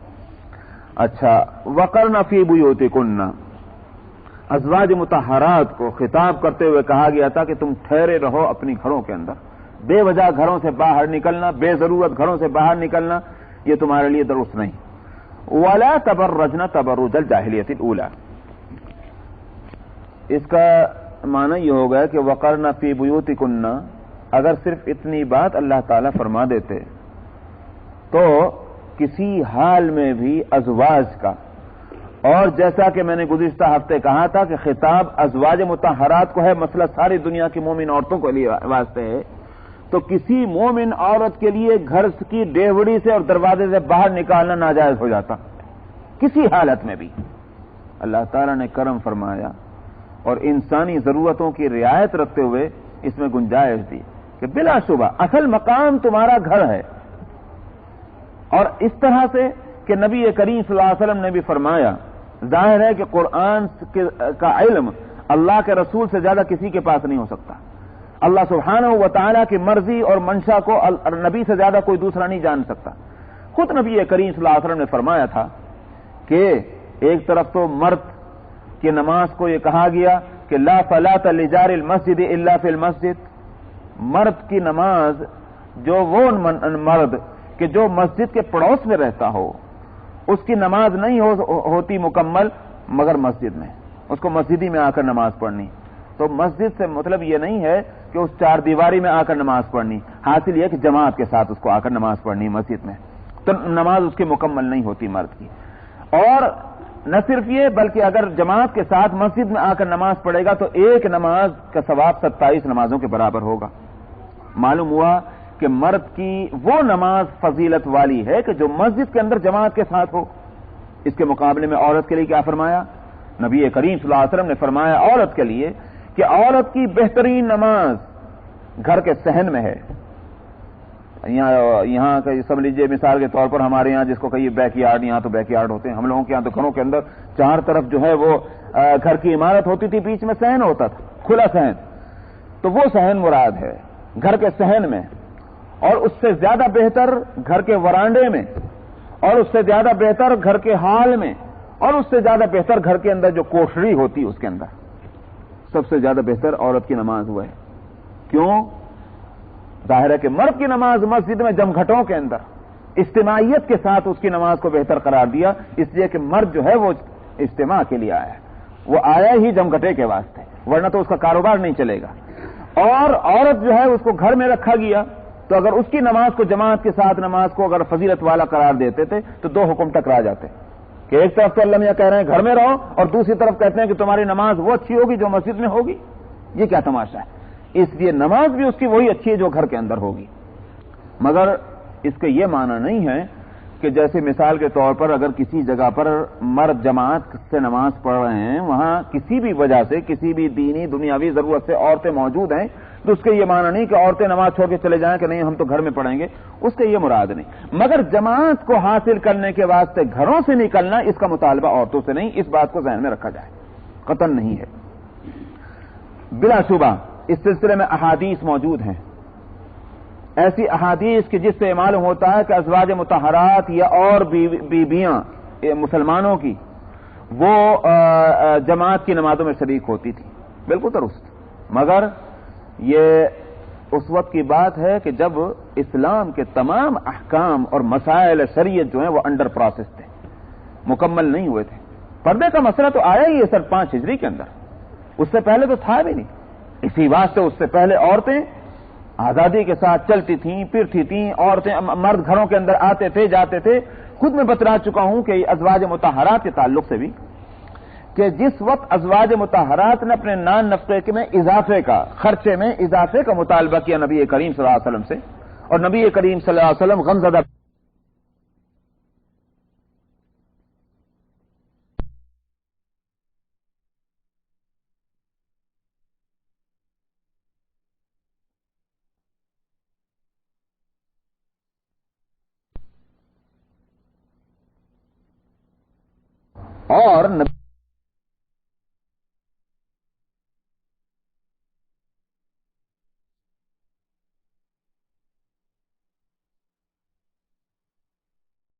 اچھا، وقرن فی بیوتکن، ازواج مطہرات کو خطاب کرتے ہوئے کہا گیا تھا کہ تم ٹھہرے رہو اپنی گھروں کے اندر. بے وجہ گھروں سے باہر نکلنا، بے ضرورت گھروں سے باہر نکلنا یہ تمہارے لیے درست نہیں. ولا تبرجن تبرج الجاہلیۃ الاولی، اس کا معنی یہ ہوگا کہ وقرن فی بیوتکن، اگر صرف اتنی بات اللہ تعالیٰ فرما دیتے تو کسی حال میں بھی ازواج کا، اور جیسا کہ میں نے گزشتہ ہفتے کہا تھا کہ خطاب ازواج مطہرات کو ہے، مسئلہ ساری دنیا کی مومن عورتوں کے لیے واسطے ہے، تو کسی مومن عورت کے لیے گھر کی ڈیوڑی سے اور دروازے سے باہر نکالنا ناجائز ہو جاتا کسی حالت میں بھی. اللہ تعالیٰ نے کرم فرمایا اور انسانی ضرورتوں کی رعایت رکھتے ہوئے اس میں گنجائش دی کہ بلا شبہ اصل مقام تمہارا گھر ہے. اور اس طرح سے کہ نبی کریم صلی اللہ علیہ وسلم نے بھی فرمایا، ظاہر ہے کہ قرآن کا علم اللہ کے رسول سے زیادہ کسی کے پاس نہیں ہو سکتا. اللہ سبحانہ و تعالیٰ کی مرضی اور منشا کو نبی سے زیادہ کوئی دوسرا نہیں جان سکتا. خود نبی کریم صلی اللہ علیہ وسلم نے فرمایا تھا کہ ایک طرف تو مرد کی نماز کو یہ کہا گیا کہ لا صلاۃ لجار المسجد الا فی المسجد، مرد کی نماز جو وہ مرد کہ جو مسجد کے پڑوس میں رہتا ہو اس کی نماز نہیں ہوتی مکمل مگر مسجد میں، اس کو مسجد ہی میں آ کر نماز پڑھنی. تو مسجد سے مطلب یہ نہیں ہے کہ اس چار دیواری میں آ کر نماز پڑھنی، حاصل یہ کہ جماعت کے ساتھ اس کو آ کر نماز پڑھنی مسجد میں، تو نماز اس کی مکمل نہیں ہوتی مرد کی. اور نہ صرف یہ بلکہ اگر جماعت کے ساتھ مسجد میں آ کر نماز پڑھے گا تو ایک نماز کا ثواب 27 نمازوں کے برابر ہوگا. معلوم ہوا کہ مرد کی وہ نماز فضیلت والی ہے کہ جو مسجد کے اندر جماعت کے ساتھ ہو. اس کے مقابلے میں عورت کے لیے کیا فرمایا؟ نبی کریم صلی اللہ علیہ وسلم نے فرمایا عورت کے لیے کہ عورت کی بہترین نماز گھر کے صحن میں ہے. یہاں سب لیجیے مثال کے طور پر ہمارے یہاں جس کو کہیے بیک یارڈ، یہاں تو بیک یارڈ ہوتے ہیں، ہم لوگوں کے یہاں تو گھروں کے اندر چار طرف جو ہے وہ گھر کی عمارت ہوتی تھی، بیچ میں صحن ہوتا تھا، کھلا صحن. تو وہ صحن مراد ہے گھر کے صحن میں، اور اس سے زیادہ بہتر گھر کے ورانڈے میں، اور اس سے زیادہ بہتر گھر کے ہال میں، اور اس سے زیادہ بہتر گھر کے اندر جو کوٹھری ہوتی اس کے اندر. سب سے زیادہ بہتر عورت کی نماز ہوا ہے. کیوں؟ ظاہر ہے کہ مرد کی نماز مسجد میں جمگھٹوں کے اندر اجتماعیت کے ساتھ اس کی نماز کو بہتر قرار دیا، اس لیے کہ مرد جو ہے وہ اجتماع کے لیے آیا ہے، وہ آیا ہی جمگھٹے کے واسطے، ورنہ تو اس کا کاروبار نہیں چلے گا. اور عورت جو ہے اس کو گھر میں رکھا گیا، تو اگر اس کی نماز کو جماعت کے ساتھ نماز کو اگر فضیلت والا قرار دیتے تھے تو دو حکم ٹکرا جاتے کہ ایک طرف تو اللہ میاں کہہ رہے ہیں گھر میں رہو، اور دوسری طرف کہتے ہیں کہ تمہاری نماز وہ اچھی ہوگی جو مسجد میں ہوگی. یہ کیا تماشا ہے؟ اس لیے نماز بھی اس کی وہی اچھی ہے جو گھر کے اندر ہوگی. مگر اس کا یہ معنی نہیں ہے کہ جیسے مثال کے طور پر اگر کسی جگہ پر مرد جماعت سے نماز پڑھ رہے ہیں، وہاں کسی بھی وجہ سے کسی بھی دینی دنیاوی ضرورت سے عورتیں موجود ہیں، تو اس کا یہ معنی نہیں کہ عورتیں نماز چھوڑ کے چلے جائیں کہ نہیں ہم تو گھر میں پڑھیں گے، اس کا یہ مراد نہیں. مگر جماعت کو حاصل کرنے کے واسطے گھروں سے نکلنا، اس کا مطالبہ عورتوں سے نہیں، اس بات کو ذہن میں رکھا جائے، قطعاً نہیں ہے. بلا شبہ اس سلسلے میں احادیث موجود ہیں، ایسی احادیث کہ جس سے معلوم ہوتا ہے کہ ازواج مطہرات یا اور بیویاں مسلمانوں کی وہ جماعت کی نمازوں میں شریک ہوتی تھی، بالکل درست. مگر یہ اس وقت کی بات ہے کہ جب اسلام کے تمام احکام اور مسائل شریعت جو ہیں وہ انڈر پروسیس تھے، مکمل نہیں ہوئے تھے۔ پردے کا مسئلہ تو آیا ہی ہے سر 5 ہجری کے اندر، اس سے پہلے تو تھا بھی نہیں۔ اسی واسطے اس سے پہلے عورتیں آزادی کے ساتھ چلتی تھیں پھرتی تھیں، عورتیں مرد گھروں کے اندر آتے تھے جاتے تھے۔ خود میں بتلا چکا ہوں کہ ازواج مطہرات کے تعلق سے بھی کہ جس وقت ازواج مطہرات نے اپنے نان نفقے میں اضافے کا، خرچے میں اضافے کا مطالبہ کیا نبی کریم صلی اللہ علیہ وسلم سے، اور نبی کریم صلی اللہ علیہ وسلم غمزدہ اور